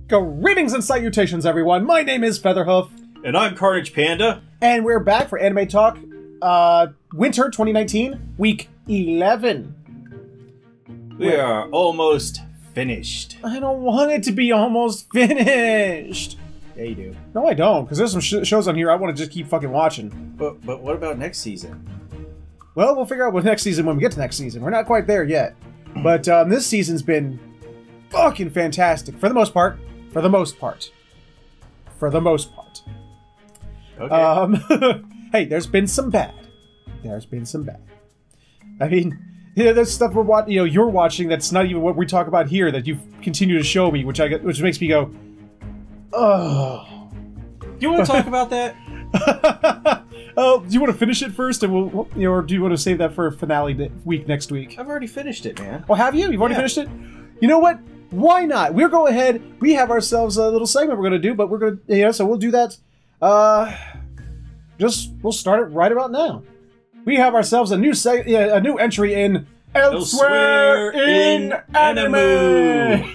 Greetings and salutations, everyone. My name is Featherhoof. And I'm CarnagePanda. And we're back for Anime Talk, Winter 2019, Week 11. We are almost finished. I don't want it to be almost finished. Yeah, you do. No, I don't, because there's some shows on here I want to just keep fucking watching. But what about next season? Well, we'll figure out what next season when we get to next season. We're not quite there yet. But this season's been fucking fantastic. For the most part. For the most part. For the most part. Okay. Hey, there's been some bad. There's been some bad. I mean, there's stuff we're watching. You're watching that's not even what we talk about here. That you've continued to show me, which makes me go, oh. Do you want to talk about that? Oh, do you want to finish it first, and we'll, or do you want to save that for a finale week next week? I've already finished it, man. Oh, have you? You've already finished it? You know what? Why not? We'll go ahead. We have ourselves a little segment we're going to do, but we're going to, so we'll do that. We'll start it right about now. We have ourselves a new entry in Elsewhere in Anime.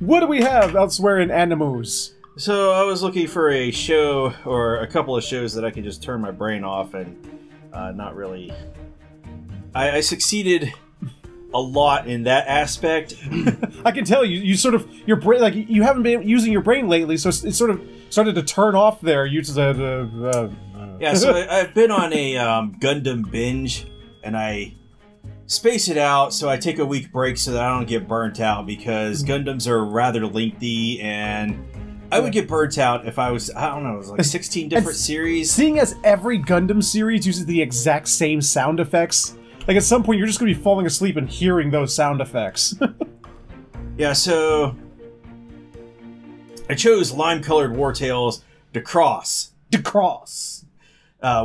What do we have elsewhere in Animus? So I was looking for a show or a couple of shows that I can just turn my brain off and not really. I succeeded a lot in that aspect. I can tell you sort of your brain, like you haven't been using your brain lately, so it's sort of started to turn off there. You just yeah. So I've been on a Gundam binge, and I space it out. So I take a week break so that I don't get burnt out because Gundams are rather lengthy, and I would get burnt out if I was, I don't know, it was like 16 different series. Seeing as every Gundam series uses the exact same sound effects. Like, at some point, you're just going to be falling asleep and hearing those sound effects. Yeah, so I chose Lime-Colored War Tales Decross. Decross.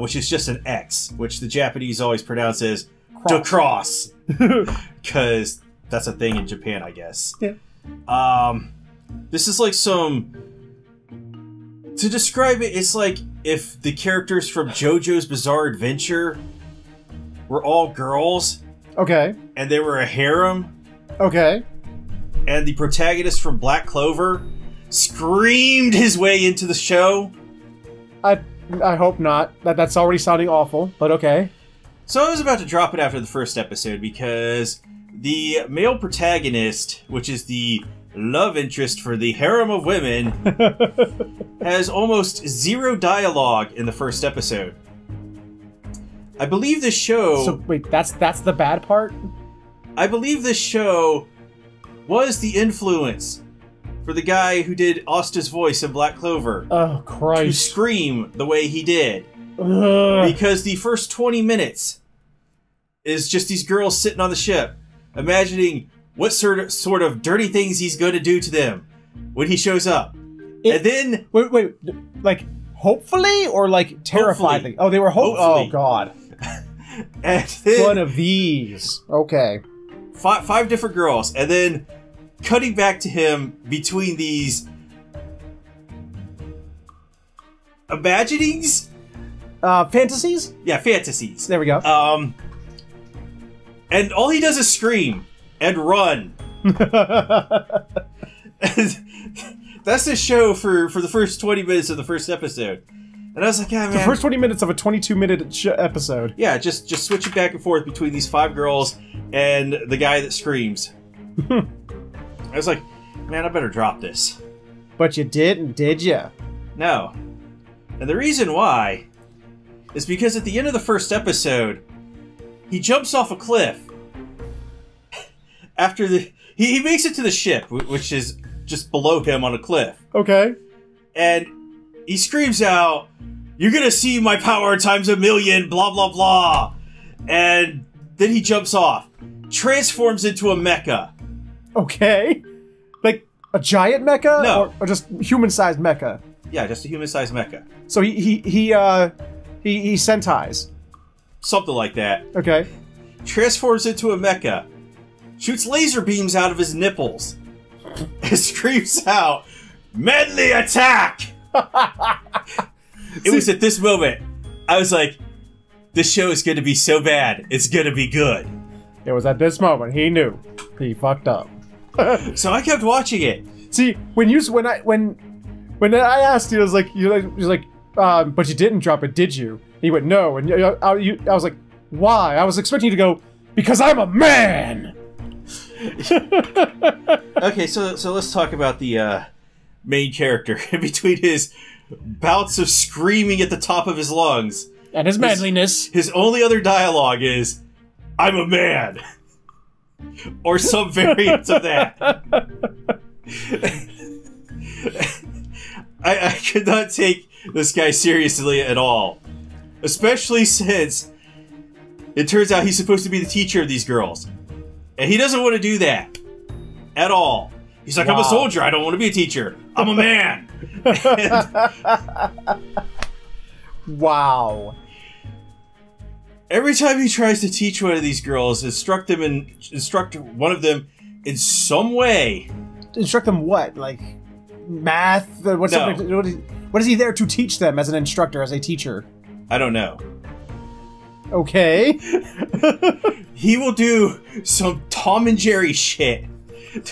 Which is just an X, which the Japanese always pronounce as Decross. Because that's a thing in Japan, I guess. Yeah. This is like some... To describe it, it's like if the characters from JoJo's Bizarre Adventure were all girls. Okay. And they were a harem. Okay. And the protagonist from Black Clover screamed his way into the show. I hope not. That's already sounding awful, but okay. So I was about to drop it after the first episode because the male protagonist, which is the love interest for the harem of women, has almost zero dialogue in the first episode. I believe this show... So, wait, that's the bad part? I believe this show was the influence for the guy who did Asta's voice in Black Clover. Oh, Christ. To scream the way he did. Because the first 20 minutes is just these girls sitting on the ship, imagining what sort of dirty things he's going to do to them when he shows up. And then... Wait, like, hopefully? Or, like, terrifiedly? Oh, they were hopefully. Oh, God. And then, one of these. Okay. Five different girls, and then cutting back to him between these imaginings? Fantasies? Yeah, fantasies. There we go. And all he does is scream and run. That's the show for the first 20 minutes of the first episode. And I was like, yeah, man. The first 20 minutes of a 22-minute episode. Yeah, just switching back and forth between these 5 girls and the guy that screams. I was like, man, I better drop this. But you didn't, did you? No. And the reason why is because at the end of the first episode, he jumps off a cliff. After he makes it to the ship, which is just below him on a cliff. Okay. And he screams out, "You're gonna see my power times 1,000,000, blah, blah, blah." And then he jumps off, transforms into a mecha. Okay. Like a giant mecha? No. Or just human-sized mecha? Yeah, just a human-sized mecha. So he sentais. Something like that. Okay. Transforms into a mecha. Shoots laser beams out of his nipples. And screams out, "Medley attack!" It was at this moment I was like, this show is going to be so bad, it's going to be good. It was at this moment he knew he fucked up. So I kept watching it. See, when I asked you, I was like, but you didn't drop it, did you? And he went, no. And I was like, why? I was expecting you to go, because I'm a man. Okay, so let's talk about the main character. In between his bouts of screaming at the top of his lungs and his manliness, his only other dialogue is, "I'm a man," or some variant of that. I could not take this guy seriously at all, especially since it turns out he's supposed to be the teacher of these girls. And he doesn't want to do that at all. He's like, wow. I'm a soldier. I don't want to be a teacher. I'm a man. Wow. Every time he tries to teach one of these girls, instruct one of them in some way. Instruct them what? Like math? What is he there to teach them as an instructor, as a teacher? I don't know. Okay. He will do some Tom and Jerry shit.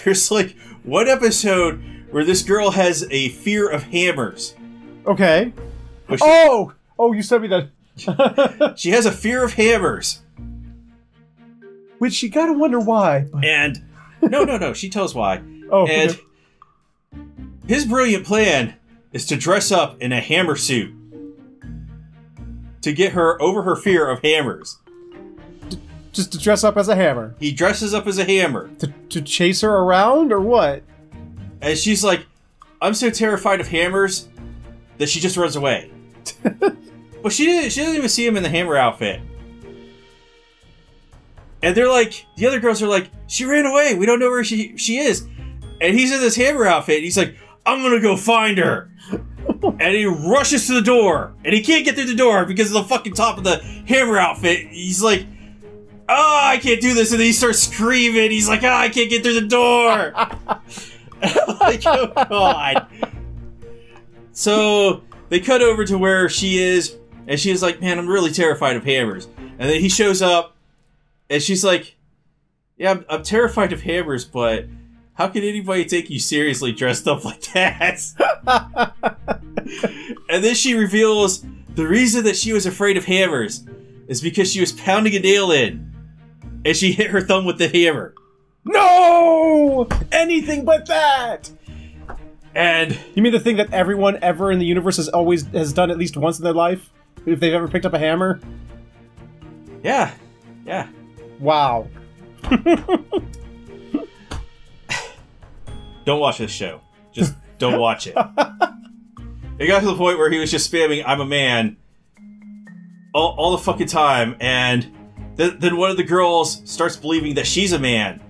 There's like one episode where this girl has a fear of hammers. Okay. Oh, you sent me that. She has a fear of hammers. Which you gotta wonder why. And no, she tells why. Oh, and okay. His brilliant plan is to dress up in a hammer suit to get her over her fear of hammers. Just to dress up as a hammer. He dresses up as a hammer. To chase her around, or what? And she's like, I'm so terrified of hammers that she just runs away. Well, she doesn't even see him in the hammer outfit. And they're like, the other girls are like, she ran away. We don't know where she is. And he's in this hammer outfit. And he's like, I'm going to go find her. And he rushes to the door. And he can't get through the door because of the fucking top of the hammer outfit. He's like, oh, I can't do this. And then he starts screaming. He's like, oh, I can't get through the door. I'm like, oh, God. So they cut over to where she is. And she's like, man, I'm really terrified of hammers. And then he shows up. And she's like, yeah, I'm terrified of hammers, but how can anybody take you seriously dressed up like that? And then she reveals the reason that she was afraid of hammers is because she was pounding a nail in. And she hit her thumb with the hammer. No! Anything but that! And you mean the thing that everyone ever in the universe has done at least once in their life? If they've ever picked up a hammer? Yeah. Wow. Don't watch this show. Just don't watch it. It got to the point where he was just spamming, I'm a man, all the fucking time, and then one of the girls starts believing that she's a man.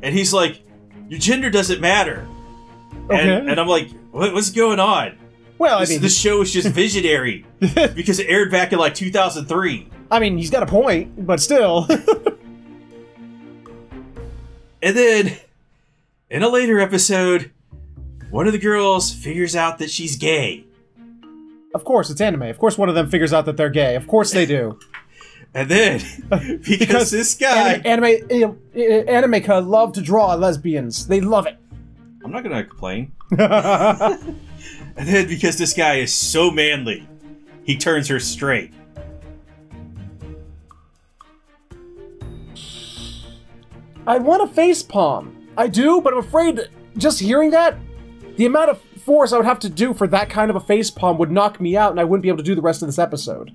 And he's like, your gender doesn't matter. Okay. And I'm like, what's going on? Well, this show is just visionary because it aired back in like 2003. I mean, he's got a point, but still. And then, in a later episode, one of the girls figures out that she's gay. Of course, it's anime. Of course one of them figures out that they're gay. Of course they do. And then, because this guy... Anime love to draw lesbians. They love it. I'm not gonna complain. And then, because this guy is so manly, he turns her straight. I want a facepalm. I do, but I'm afraid that just hearing that, the amount of force I would have to do for that kind of a facepalm would knock me out and I wouldn't be able to do the rest of this episode.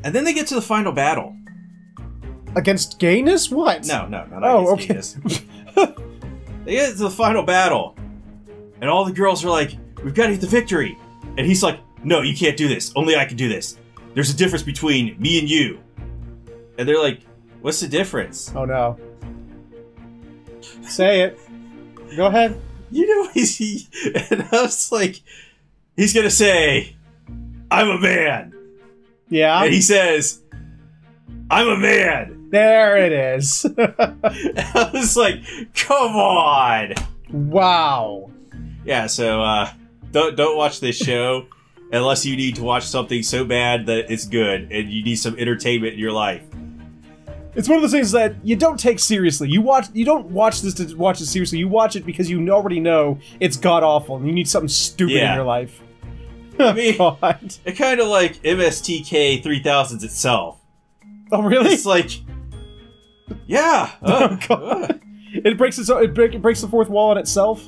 And then they get to the final battle. Against gayness? What? No, not against gayness. They get to the final battle. And all the girls are like, we've got to get the victory. And he's like, no, you can't do this. Only I can do this. There's a difference between me and you. And they're like, what's the difference? Oh no. Say it. Go ahead. You know, and I was like, he's gonna say, I'm a man. Yeah. And he says, I'm a man. There it is. I was like, come on. Wow. Yeah, so don't watch this show unless you need to watch something so bad that it's good and you need some entertainment in your life. It's one of those things that you don't take seriously. You don't watch this to watch it seriously. You watch it because you already know it's god-awful and you need something stupid in your life. I mean, it kind of like MSTK 3000s itself. Oh, really? It's like... Yeah. Oh, God. It breaks it breaks the fourth wall on itself?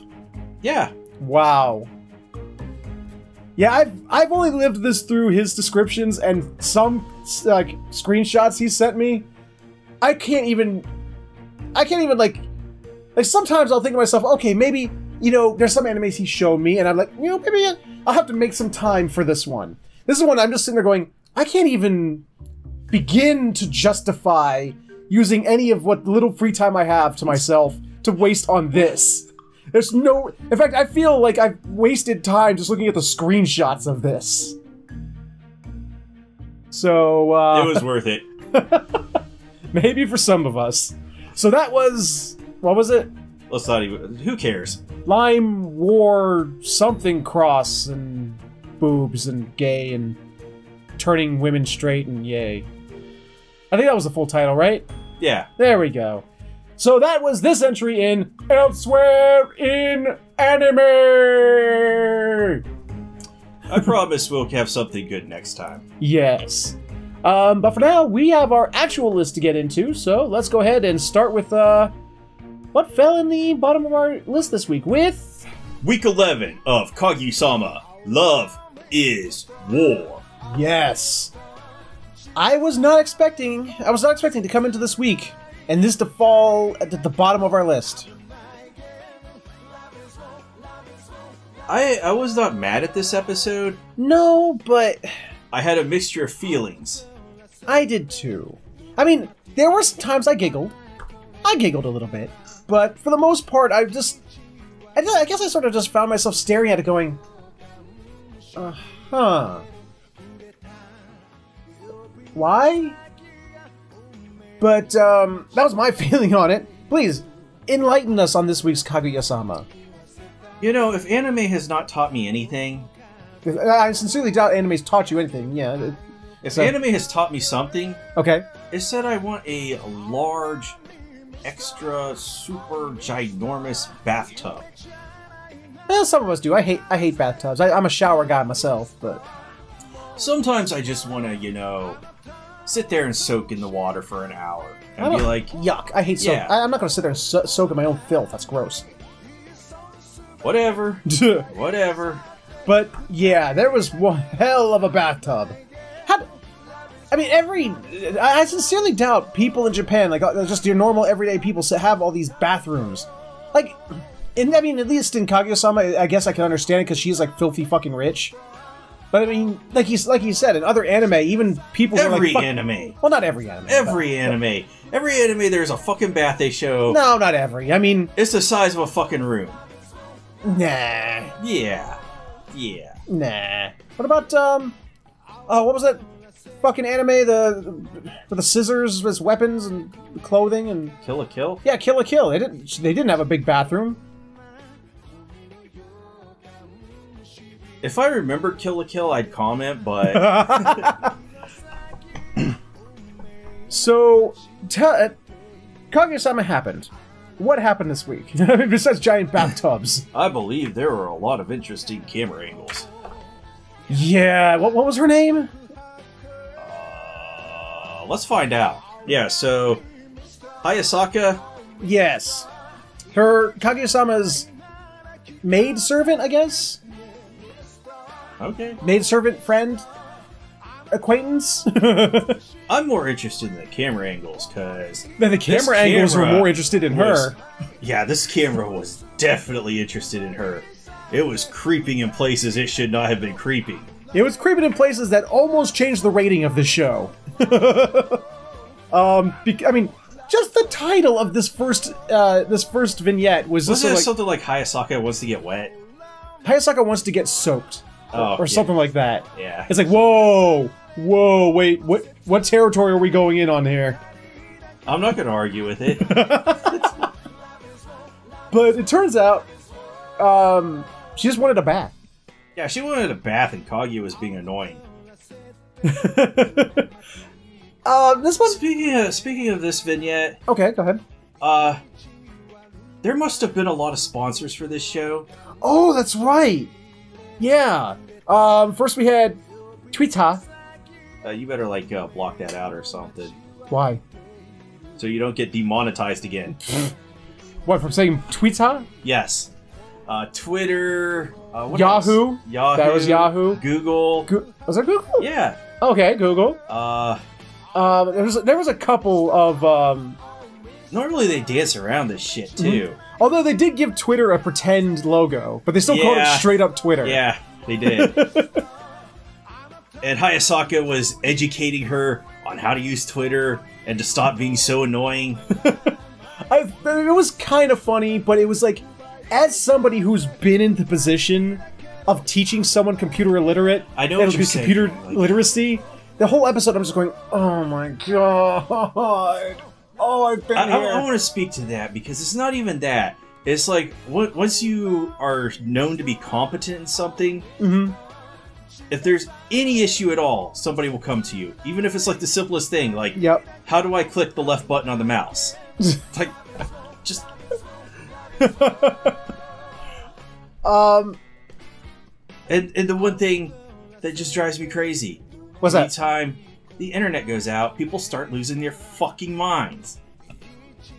Yeah. Wow. Yeah, I've only lived this through his descriptions and some like screenshots he sent me. I can't even like sometimes I'll think to myself, okay, maybe, you know, there's some animes he showed me and I'm like, you know, maybe I'll have to make some time for this one. This is one I'm just sitting there going, I can't even begin to justify using any of what little free time I have to myself to waste on this. There's no... In fact, I feel like I've wasted time just looking at the screenshots of this. So, it was worth it. Maybe for some of us. So that was... What was it? Let's not even... Who cares? Lime War something cross and boobs and gay and turning women straight and yay. I think that was the full title, right? Yeah. There we go. So that was this entry in Elsewhere in Anime! I promise we'll have something good next time. Yes. But for now, we have our actual list to get into, so let's go ahead and start with, what fell in the bottom of our list this week with... Week 11 of Kaguya-sama, Love is War. Yes. I was not expecting to come into this week and this to fall at the bottom of our list. I was not mad at this episode. No, but... I had a mixture of feelings. I did too. I mean, there were some times I giggled. I giggled a little bit. But for the most part, I guess I sort of just found myself staring at it going, huh. Why? But, that was my feeling on it. Please, enlighten us on this week's Kaguya-sama. You know, if anime has not taught me anything... I sincerely doubt anime's taught you anything, yeah. If anime has taught me something... Okay. It's that I want a large, extra, super, ginormous bathtub. Well, some of us do. I hate bathtubs. I'm a shower guy myself, but... Sometimes I just want to, you know... sit there and soak in the water for an hour. And be like... Yuck. I hate soak. Yeah. I'm not going to sit there and soak in my own filth. That's gross. Whatever. Whatever. But, yeah, there was one hell of a bathtub. I sincerely doubt people in Japan, like, just your normal everyday people, have all these bathrooms. Like, at least in Kaguya-sama, I guess I can understand it because she's, like, filthy fucking rich. But I mean, like you said, in other anime, even people who are like... anime. Well, not every anime. Every anime. Every anime, there's a fucking bath they show. No, not every. I mean... It's the size of a fucking room. Nah. Yeah. Yeah. Nah. What about, what was that fucking anime, with the scissors as weapons and clothing and... Kill la Kill? Yeah, Kill la Kill. They didn't have a big bathroom. If I remember Kill la Kill, I'd comment, but... So, Kaguya-sama happened. What happened this week? Besides giant bathtubs. I believe there were a lot of interesting camera angles. Yeah, what was her name? Let's find out. Yeah, so... Hayasaka? Yes. Her Kaguya-sama's maid-servant, I guess? Okay. Maid-servant, friend, acquaintance. I'm more interested in the camera angles, because... The camera angles were more interested in her. Yeah, this camera was definitely interested in her. It was creeping in places it should not have been creeping. It was creeping in places that almost changed the rating of the show. I mean, just the title of this first vignette was just Wasn't it something like Hayasaka wants to get wet? Hayasaka wants to get soaked. Or something like that. Yeah. It's like, whoa, wait, what territory are we going in on here? I'm not going to argue with it. But it turns out, she just wanted a bath. Yeah, she wanted a bath and Kaguya was being annoying. This one. Speaking of this vignette. Okay, go ahead. There must have been a lot of sponsors for this show. Oh, that's right. Yeah. First we had Twitter. You better like block that out or something. Why? So you don't get demonetized again. What, from saying Twitter? Yes. Twitter. What Yahoo. Else? Yahoo. That was Yahoo. Google. Was it Google? Yeah. Okay, Google. There was a couple of Normally they dance around this shit too. Mm-hmm. Although they did give Twitter a pretend logo, but they still called it straight up Twitter. Yeah, they did. And Hayasaka was educating her on how to use Twitter and to stop being so annoying. It was kind of funny, but it was like, as somebody who's been in the position of teaching someone computer illiterate, I know what you're saying. Computer literacy. The whole episode, I'm just going, oh my god. Oh, I've been here. I want to speak to that because it's not even that. It's like, once you are known to be competent in something, if there's any issue at all, somebody will come to you. Even if it's like the simplest thing, like, how do I click the left button on the mouse? It's like, just... And the one thing that just drives me crazy. What's that? Anytime the internet goes out, people start losing their fucking minds.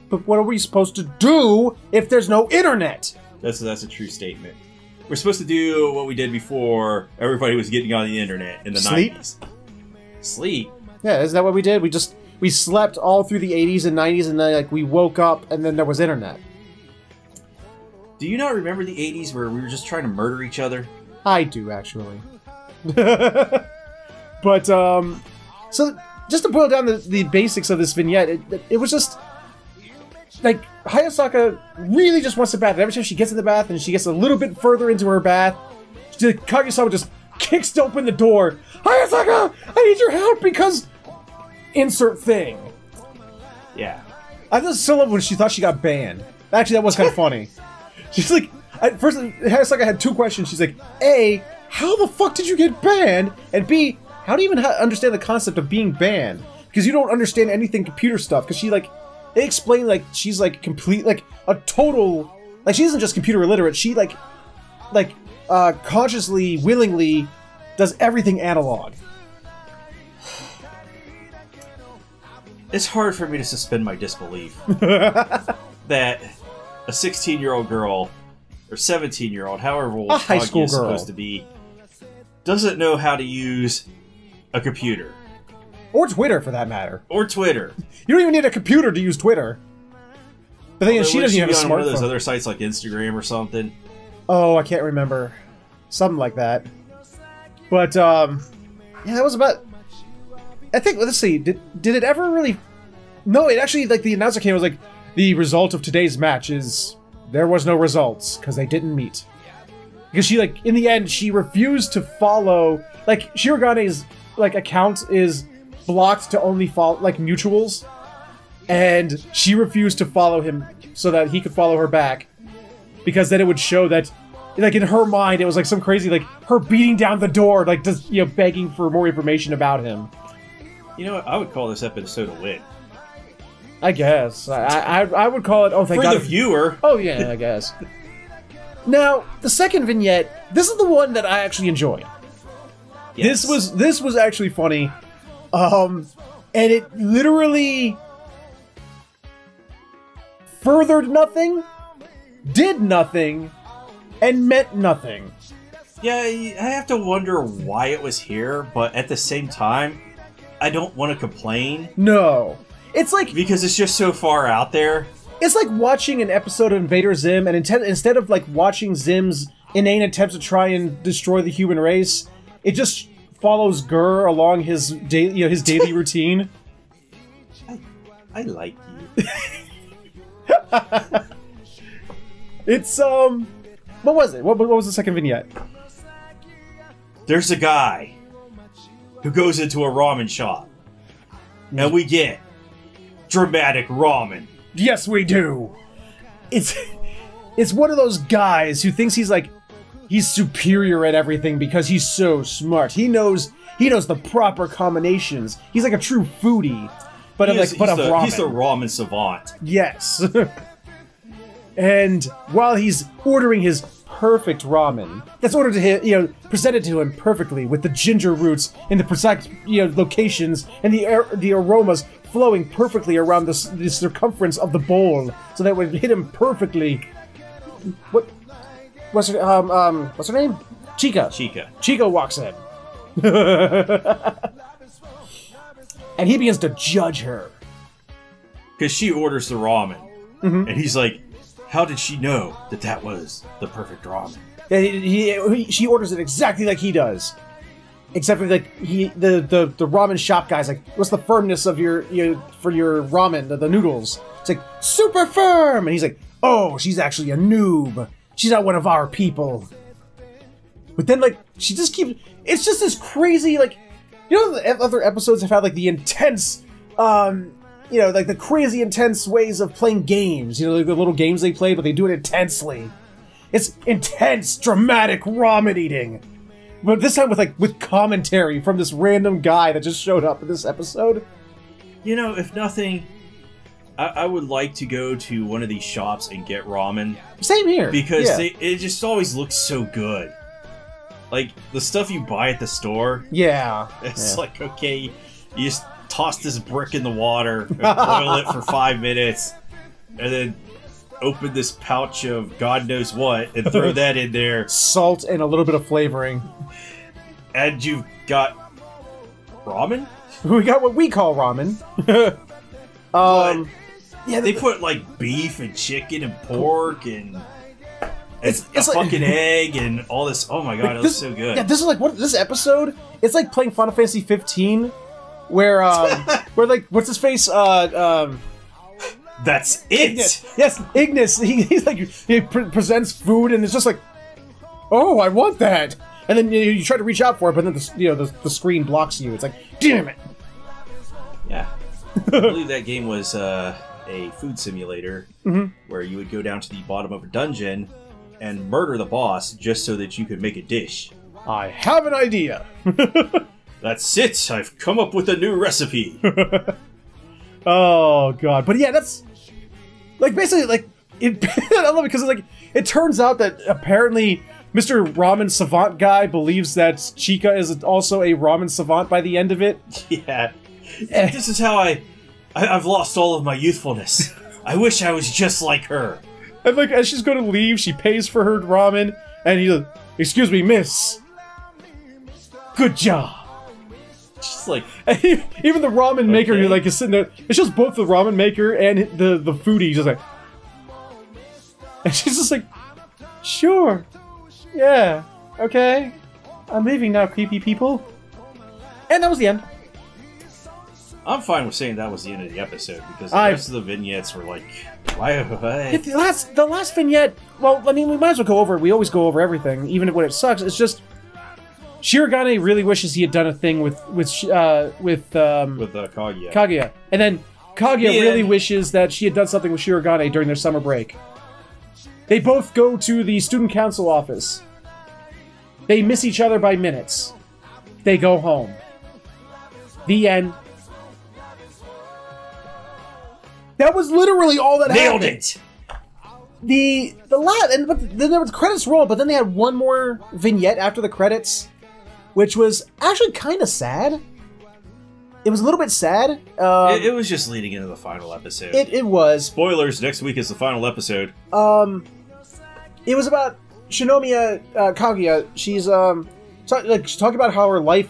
But what are we supposed to do if there's no internet? That's a true statement. We're supposed to do what we did before everybody was getting on the internet in the 90s. Sleep? Yeah, isn't that what we did? We slept all through the 80s and 90s, and then like we woke up and then there was internet. Do you not remember the 80s where we were just trying to murder each other? I do, actually. But, so, just to boil down the basics of this vignette, it was just, like, Hayasaka really just wants to bath. Every time she gets in the bath and she gets a little bit further into her bath, Kage-sama just kicks open the door. Hayasaka, I need your help because... Insert thing. Yeah. I just still love when she thought she got banned. Actually, that was kind of funny. She's like, at first, Hayasaka had two questions. She's like, A, how the fuck did you get banned? And B, how do you even understand the concept of being banned? Because you don't understand anything computer stuff. Because she, like, they explain, like, she's, like, complete, like, a total, like, she isn't just computer illiterate. She, consciously, willingly does everything analog. It's hard for me to suspend my disbelief that a 16-year-old girl, or 17-year-old, however old high school is girl supposed to be, doesn't know how to use a computer. Or Twitter, for that matter. Or Twitter. You don't even need a computer to use Twitter. But then she doesn't even have a smartphone. One of those other sites like Instagram or something. Oh, I can't remember. Something like that. But, yeah, that was about... I think, let's see, did it ever really... No, it actually, like, the announcer came, it was like, the result of today's match is... There was no results, because they didn't meet. Because she, like, in the end, she refused to follow... Like, Shiragane's, like, account is blocked to only follow, like, mutuals. And she refused to follow him so that he could follow her back. Because then it would show that, like, in her mind, it was, like, some crazy, like, her beating down the door, like, just, you know, begging for more information about him. You know what? I would call this episode a win. I guess. I would call it... Oh, thank God. For the viewer. Oh, yeah, I guess. Now, the second vignette, this is the one that I actually enjoyed. Yes. This was actually funny. And it literally... furthered nothing, did nothing, and meant nothing. Yeah, I have to wonder why it was here, but at the same time... I don't want to complain. No. It's like... Because it's just so far out there. It's like watching an episode of Invader Zim, and instead of, like, watching Zim's inane attempts to try and destroy the human race, it just follows Gur along his daily routine. I like you. It's, what was it? What was the second vignette? There's a guy who goes into a ramen shop, and we get dramatic ramen. Yes, we do. It's one of those guys who thinks he's like he's superior at everything because he's so smart. He knows the proper combinations. He's like a true foodie, but of ramen. He's the ramen savant. Yes. And while he's ordering his perfect ramen, that's ordered to him, presented to him perfectly with the ginger roots in the precise, locations and the aromas flowing perfectly around the circumference of the bowl, so that it would hit him perfectly. What's her name? Chica. Chica walks in. And he begins to judge her. Because she orders the ramen. And he's like, how did she know that was the perfect ramen? Yeah, she orders it exactly like he does. Except for the ramen shop guy's like, what's the firmness of your for your ramen, the noodles? It's like, super firm! And he's like, oh, she's actually a noob. She's not one of our people. But then, she just keeps... It's just this crazy, the other episodes have had, the intense, the crazy intense ways of playing games. The little games they play, but they do it intensely. It's intense, dramatic ramen eating. But this time with commentary from this random guy that just showed up in this episode. If nothing, I would like to go to one of these shops and get ramen. Same here. Because it just always looks so good. Like, the stuff you buy at the store. Yeah. It's like, okay, you just toss this brick in the water, and boil it for 5 minutes, and then open this pouch of God knows what, and throw that in there. Salt and a little bit of flavoring. And you've got ramen? We got what we call ramen. Yeah, they put, beef and chicken and pork and... It's a fucking egg and all this. Oh my god, it looks so good. Yeah, this is this episode. It's like playing Final Fantasy 15, where what's his face? That's it. Yes, Ignis. He presents food and it's just like, oh, I want that. And then you try to reach out for it, but then the screen blocks you. It's like, damn it. Yeah, I believe that game was a food simulator where you would go down to the bottom of a dungeon and murder the boss just so that you could make a dish. I have an idea. That's it. I've come up with a new recipe. Oh god, but yeah, that's basically it. I love it because it turns out that apparently Mr. Ramen Savant guy believes that Chica is also a ramen savant by the end of it. Yeah, this is how I've lost all of my youthfulness. I wish I was just like her. And as she's going to leave, she pays for her ramen, and he's like, excuse me, miss. Good job. She's like... Even the ramen maker, is sitting there. It's just both the ramen maker and the foodie, just like... And she's just like, sure. Yeah. Okay. I'm leaving now, creepy people. And that was the end. I'm fine with saying that was the end of the episode, because the rest of the vignettes were like, why? The last vignette, well, I mean, we might as well go over it. We always go over everything, even when it sucks. It's just, Shirogane really wishes he had done a thing with Kaguya. Kaguya. And then Kaguya really wishes that she had done something with Shirogane during their summer break. They both go to the student council office. They miss each other by minutes. They go home. The end. That was literally all that happened. Nailed it. But then there was credits roll, but then they had one more vignette after the credits, which was actually kind of sad. It was a little bit sad. It was just leading into the final episode. It was. Spoilers, next week is the final episode. It was about Shinomiya Kaguya. She's talking about how her life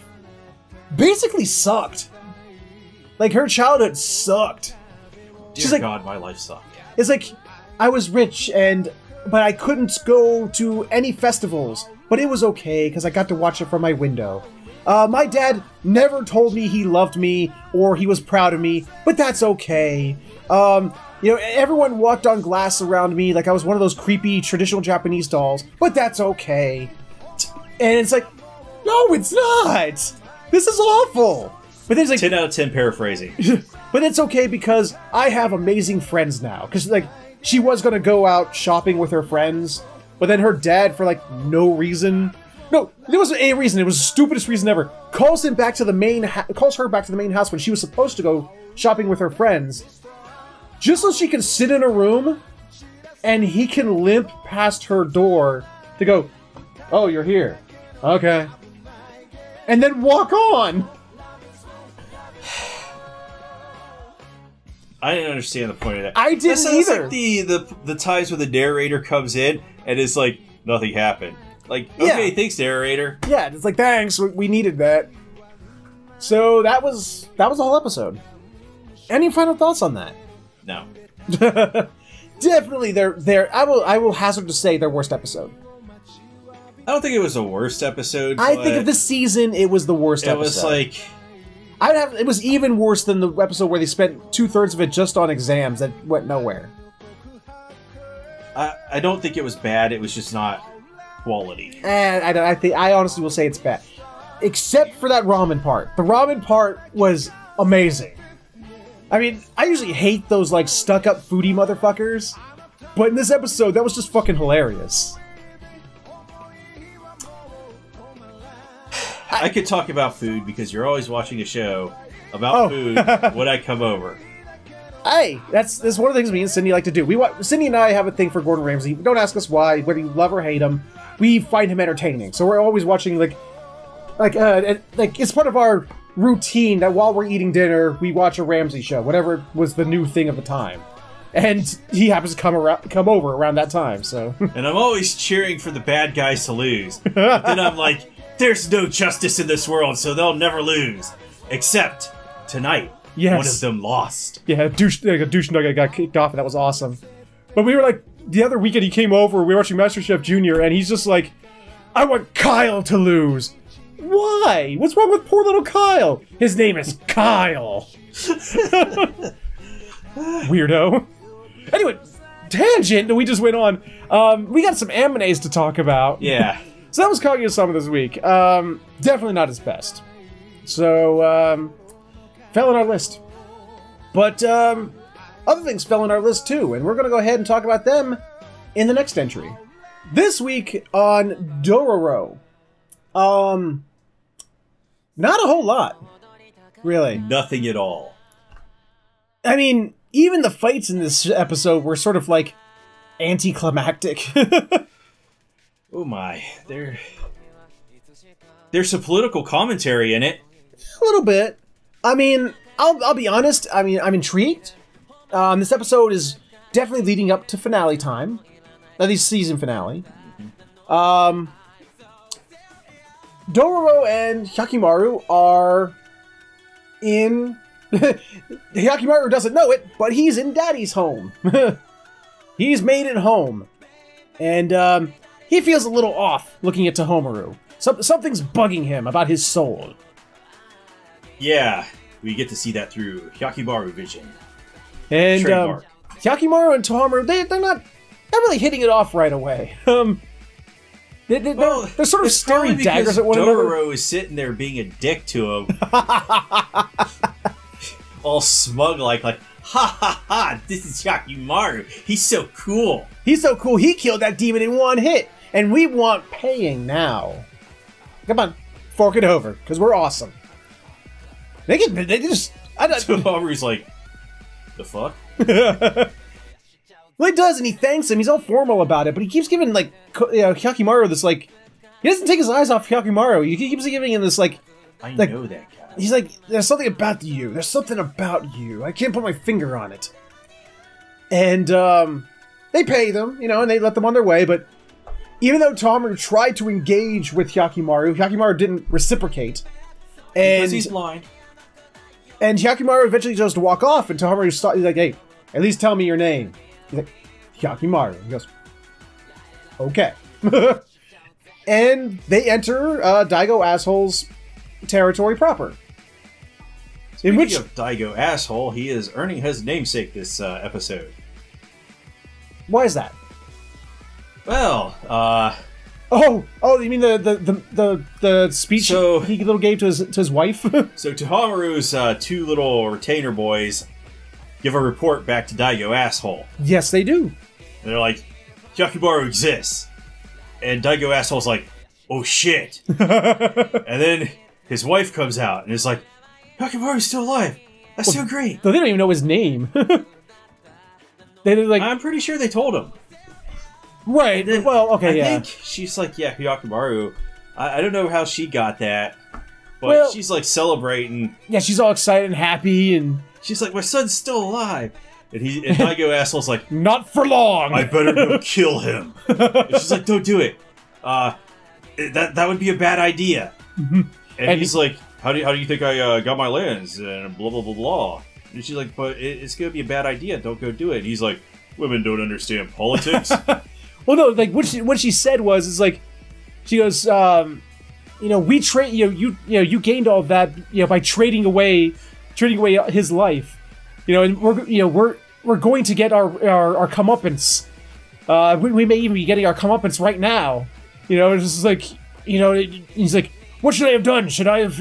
basically sucked. Her childhood sucked. She's like, God, my life sucked. It's like, I was rich, but I couldn't go to any festivals. But it was okay, because I got to watch it from my window. My dad never told me he loved me, or he was proud of me, but that's okay. Everyone walked on glass around me like I was one of those creepy traditional Japanese dolls, but that's okay. And it's like, no, it's not! This is awful! But then it's 10 out of 10 paraphrasing. But it's okay because I have amazing friends now. Because, she was going to go out shopping with her friends, but then her dad, for like no reason, no, there wasn't a reason. It was the stupidest reason ever. Calls her back to the main house when she was supposed to go shopping with her friends, just so she can sit in a room, and he can limp past her door to go, "Oh, you're here, okay," and then walk on. I didn't understand the point of that. I didn't either. Like the times where the narrator comes in and it's like nothing happened. Like, okay, thanks, narrator. Yeah, it's like, thanks, we needed that. So that was the whole episode. Any final thoughts on that? No. Definitely, I will hazard to say their worst episode. I don't think it was the worst episode. I think of this season, it was the worst episode. It was like, it was even worse than the episode where they spent 2/3 of it just on exams that went nowhere. I don't think it was bad. It was just not quality. And I honestly will say it's bad, except for that ramen part. The ramen part was amazing. I mean, I usually hate those like stuck-up foodie motherfuckers, but in this episode, that was just fucking hilarious. I could talk about food because you're always watching a show about food when I come over. Hey, that's one of the things me and Cindy like to do. Cindy and I have a thing for Gordon Ramsay. Don't ask us why, whether you love or hate him. We find him entertaining, so we're always watching like it's part of our routine that while we're eating dinner, we watch a Ramsay show, whatever was the new thing of the time. And he happens to come over around that time. So, and I'm always cheering for the bad guys to lose. But then I'm like, there's no justice in this world, so they'll never lose, except tonight. Yes. One of them lost. Yeah, a douche nugget got kicked off, and that was awesome. But we were like, the other weekend he came over, we were watching MasterChef Junior, and he's just like, I want Kyle to lose. Why? What's wrong with poor little Kyle? His name is Kyle. Weirdo. Anyway, tangent, we just went on. We got some animes to talk about. Yeah. So that was Kaguya-sama this week. Definitely not his best. So, fell on our list. But, other things fell on our list too, and we're going to go ahead and talk about them in the next entry. This week on Dororo. Not a whole lot. Really. Nothing at all. I mean, even the fights in this episode were sort of like anticlimactic. Oh my. There's some political commentary in it. A little bit. I mean, I'll be honest. I mean, I'm intrigued. This episode is definitely leading up to finale time. At least season finale. Dororo and Hyakimaru are in... Hyakimaru doesn't know it, but he's in Daddy's home. He's made it home. And he feels a little off looking at Tohomaru. Something's bugging him about his soul. Yeah, we get to see that through Hyakimaru vision. And Hyakimaru and Tohomaru, they're not really hitting it off right away. They're sort of staring daggers at one another. Dororo is sitting there being a dick to him. All smug like, ha ha ha, this is Hyakimaru. He's so cool. He's so cool, he killed that demon in one hit. And we want paying now. Come on, fork it over, because we're awesome. They just... Tohomaru's like, the fuck? Well, he does, and he thanks him. He's all formal about it, but he keeps giving, like, Hyakimaru this, like... He doesn't take his eyes off Hyakimaru. He keeps giving him this, like... I know that guy. He's like, there's something about you. There's something about you. I can't put my finger on it. And, they pay them, you know, and they let them on their way, but... Even though Tohomaru tried to engage with Hyakimaru, Hyakimaru didn't reciprocate. And, because he's blind. And Hyakimaru eventually chose to walk off, and Tohomaru's like, hey, at least tell me your name. He's like, Hyakimaru. He goes, okay. And they enter Daigo Asshole's territory proper. Speaking of Daigo Asshole, he is earning his namesake this episode. Why is that? Well, Oh, you mean the speech he little gave to his wife? So Tohomaru's two little retainer boys give a report back to Daigo Asshole. Yes, they do. And they're like, Hyakimaru exists. And Daigo Asshole's like, oh shit. And then his wife comes out and is like, Yakimaru's still alive. That's so great. They don't even know his name. They're like, I'm pretty sure they told him. Right. Then, well, okay, I think she's like, yeah, Yakimaru. I don't know how she got that, but she's like celebrating. Yeah, she's all excited and happy, and she's like, my son's still alive. And Daigo Asshole's like, not for long. I better go kill him. And she's like, don't do it. That would be a bad idea. And he's like, how do you think I got my lands? And blah blah blah blah. And she's like, but it's gonna be a bad idea. Don't go do it. And he's like, women don't understand politics. Well, no, like what she said was, is like, she goes, we trade, you gained all that, by trading away his life, and we're going to get our comeuppance. We may even be getting our comeuppance right now. It's just like, he's like, what should I have done? Should I have,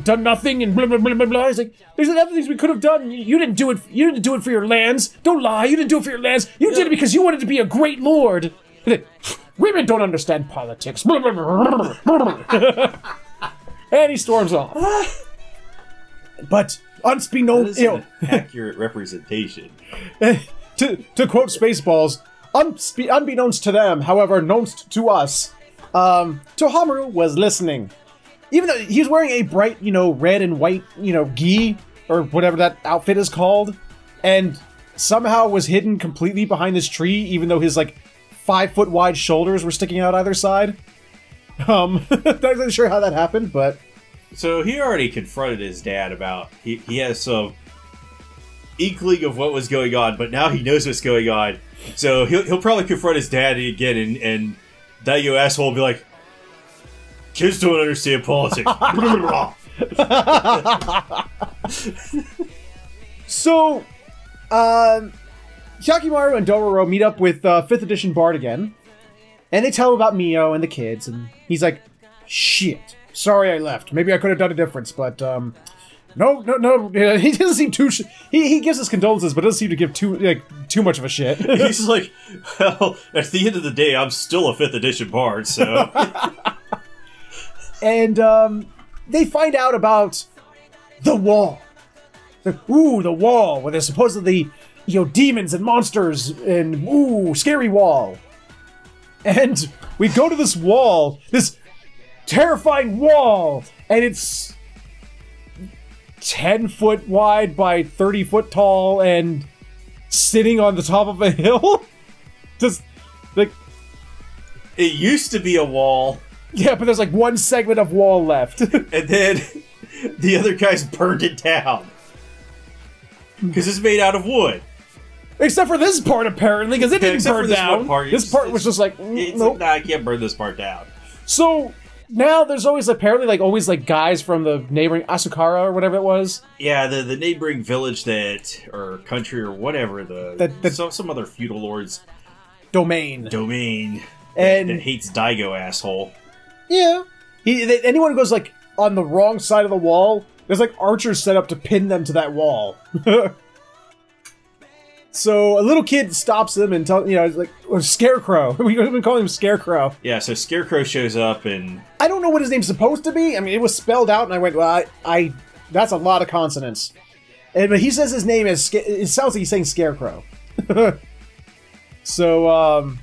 done nothing and blah blah blah blah blah? He's like, there's other things we could have done. You didn't do it. You didn't do it for your lands. Don't lie. You didn't do it for your lands. You did it because you wanted to be a great lord. Women don't understand politics. And he storms off. But unbeknownst, an accurate representation. To quote Spaceballs, unbeknownst to them, however, knownst to us, Tohamaru was listening. Even though he was wearing a bright, red and white, gi, or whatever that outfit is called, and somehow was hidden completely behind this tree, even though his, 5-foot wide shoulders were sticking out either side. Not exactly sure how that happened, but... So he already confronted his dad about... He has some inkling of what was going on, but now he knows what's going on. So he'll probably confront his dad again, and Daigo Asshole will be like, kids don't understand politics. So, Yakimaru and Dororo meet up with 5th edition Bard again, and they tell him about Mio and the kids, and he's like, shit, sorry I left. Maybe I could have done a difference, but, no, he doesn't seem too... He gives us condolences, but doesn't seem to give too much of a shit. He's like, well, at the end of the day, I'm still a 5th edition Bard, so... And, they find out about the wall. Ooh, the wall, where there's supposedly, demons and monsters, and ooh, scary wall. And we go to this wall, this terrifying wall, and it's 10-foot wide by 30-foot tall, and sitting on the top of a hill. Just, like... It used to be a wall. Yeah, but there's one segment of wall left. And then the other guys burned it down. Because it's made out of wood. Except for this part, apparently, because it didn't burn down. This part was just like, nope. Nah, I can't burn this part down. So, now there's always, apparently, always, guys from the neighboring Asukara, or whatever it was. Yeah, the neighboring village or country, or whatever, some other feudal lord's... Domain. And that hates Daigo Asshole. Yeah. Anyone who goes, on the wrong side of the wall, there's, archers set up to pin them to that wall. So, a little kid stops him and tells, or Scarecrow. We've been calling him Scarecrow. Yeah, so Scarecrow shows up and... I don't know what his name's supposed to be. I mean, it was spelled out, and I went, well, that's a lot of consonants. But he says his name is... It sounds like he's saying Scarecrow. So,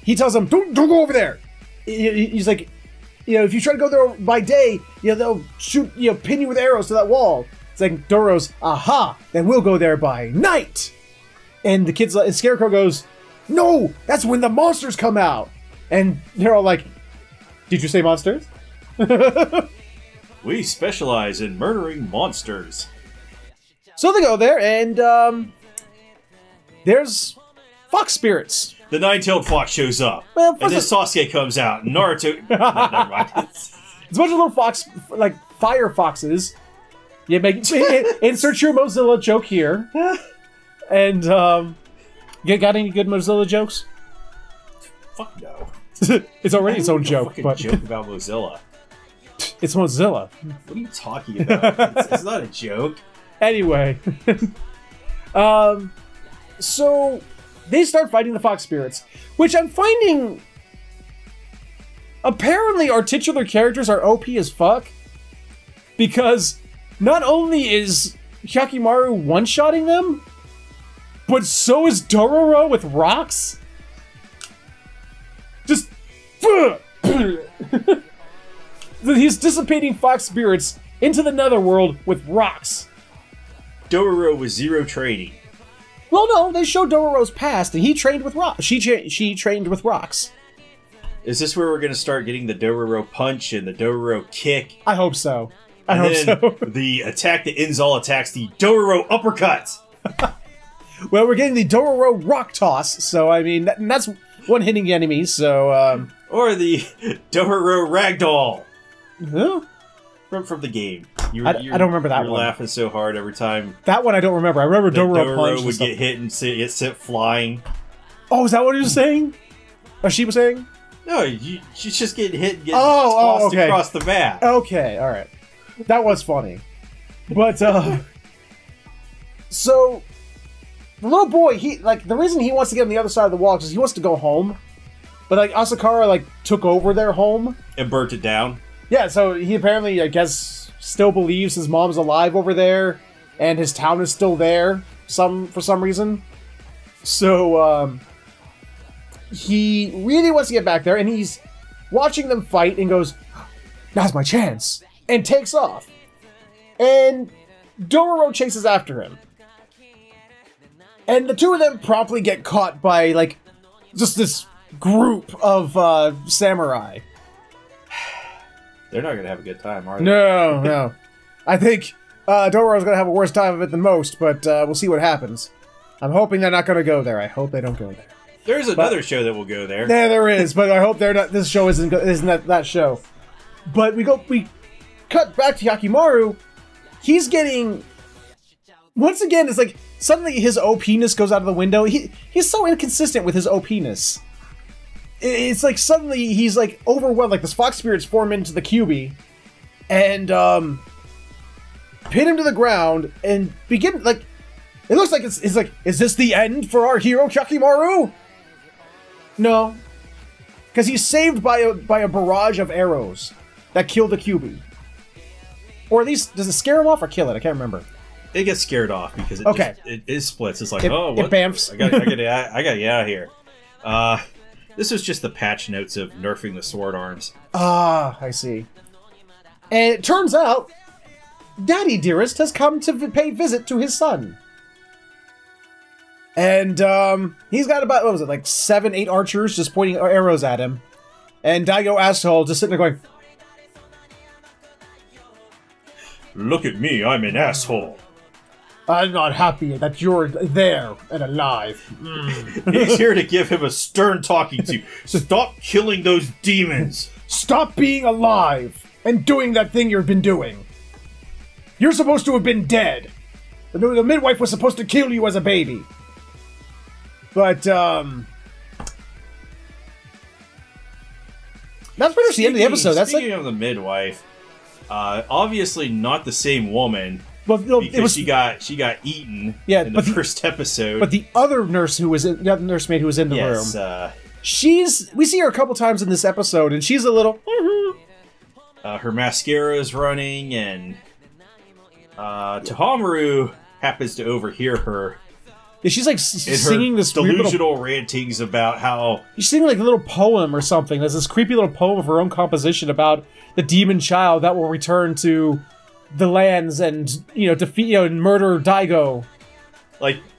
he tells him, don't go over there! He's like, if you try to go there by day, they'll shoot, pin you with arrows to that wall. It's like, Doro's, aha, then we'll go there by night! And the kids, and Scarecrow goes, no, that's when the monsters come out! And they're all like, did you say monsters? We specialize in murdering monsters. So they go there, and, there's fox spirits. The nine-tailed fox shows up. Well, and then Sasuke comes out. And Naruto... No, never mind. It's a bunch of little fox, fire foxes. Yeah, insert your Mozilla joke here. And, you got any good Mozilla jokes? Fuck no. It's already its own joke, but... joke about Mozilla. It's Mozilla. What are you talking about? It's not a joke. Anyway. So... They start fighting the fox spirits, which I'm finding apparently our titular characters are OP as fuck. Because not only is Hyakimaru one-shotting them, but so is Dororo with rocks. Just... He's dissipating fox spirits into the netherworld with rocks. Dororo with zero training. Well, no, they show Dororo's past, and he trained with rocks. She trained with rocks. Is this where we're going to start getting the Dororo punch and the Dororo kick? I hope so. I hope so. The attack that ends all attacks, the Dororo uppercut. Well, we're getting the Dororo rock toss, so I mean, that's one-hitting enemies, so... Or the Dororo ragdoll. Huh? From the game. I don't remember that one. You're laughing so hard every time. That one I don't remember. I remember Dororo punch. Dororo would get hit and get sent flying. Oh, is that what he was saying? Or she was saying? No, she's just getting hit and getting tossed across the map. Okay, alright. That was funny. But, so... The little boy, the reason he wants to get on the other side of the wall is he wants to go home. But, like, Asakara, took over their home. And burnt it down. Yeah, so he apparently, I guess, still believes his mom's alive over there. And his town is still there, for some reason. So, he really wants to get back there, and he's watching them fight and goes, "Now's my chance," and takes off. And Dororo chases after him. And the two of them promptly get caught by, just this group of samurai. They're not going to have a good time, are they? No, no. I think Dororo's going to have a worse time of it than most, but we'll see what happens. I'm hoping they're not going to go there. I hope they don't go there. There's another show that will go there. Yeah, there is, but I hope they're not. This show isn't that show. But we cut back to Hyakimaru. He's getting... Once again, it's like, suddenly his OP-ness goes out of the window. He's so inconsistent with his OP-ness. It's like, suddenly he's, overwhelmed. Like, this fox spirits form into the QB. And, pin him to the ground, and begin, it looks like it's like, is this the end for our hero, Hyakimaru? No. Because he's saved by a barrage of arrows that kill the QB. Or at least, does it scare him off or kill it? I can't remember. It gets scared off because it splits. It's like, oh, what? It bamfs. I gotta get out of here. This was just the patch notes of nerfing the sword arms. Ah, I see. And it turns out, Daddy Dearest has come to pay visit to his son. And, he's got about, what was it, 7, 8 archers just pointing arrows at him. And Daigo Asshole just sitting there going, "Look at me, I'm an asshole. I'm not happy that you're there and alive." He's here to give him a stern talking to. Stop killing those demons. Stop being alive and doing that thing you've been doing. You're supposed to have been dead. The midwife was supposed to kill you as a baby. But, that's pretty much the end of the episode. Speaking of the midwife, obviously not the same woman. But no, because she got eaten in the first episode. But the other nurse who was the nursemaid who was in the room, we see her a couple times in this episode, and she's a little. Her mascara is running, and Tohamaru happens to overhear her. Yeah, she's singing this delusional rantings about how she's singing a little poem or something. There's this creepy little poem of her own composition about the demon child that will return to the lands and, defeat, and murder Daigo.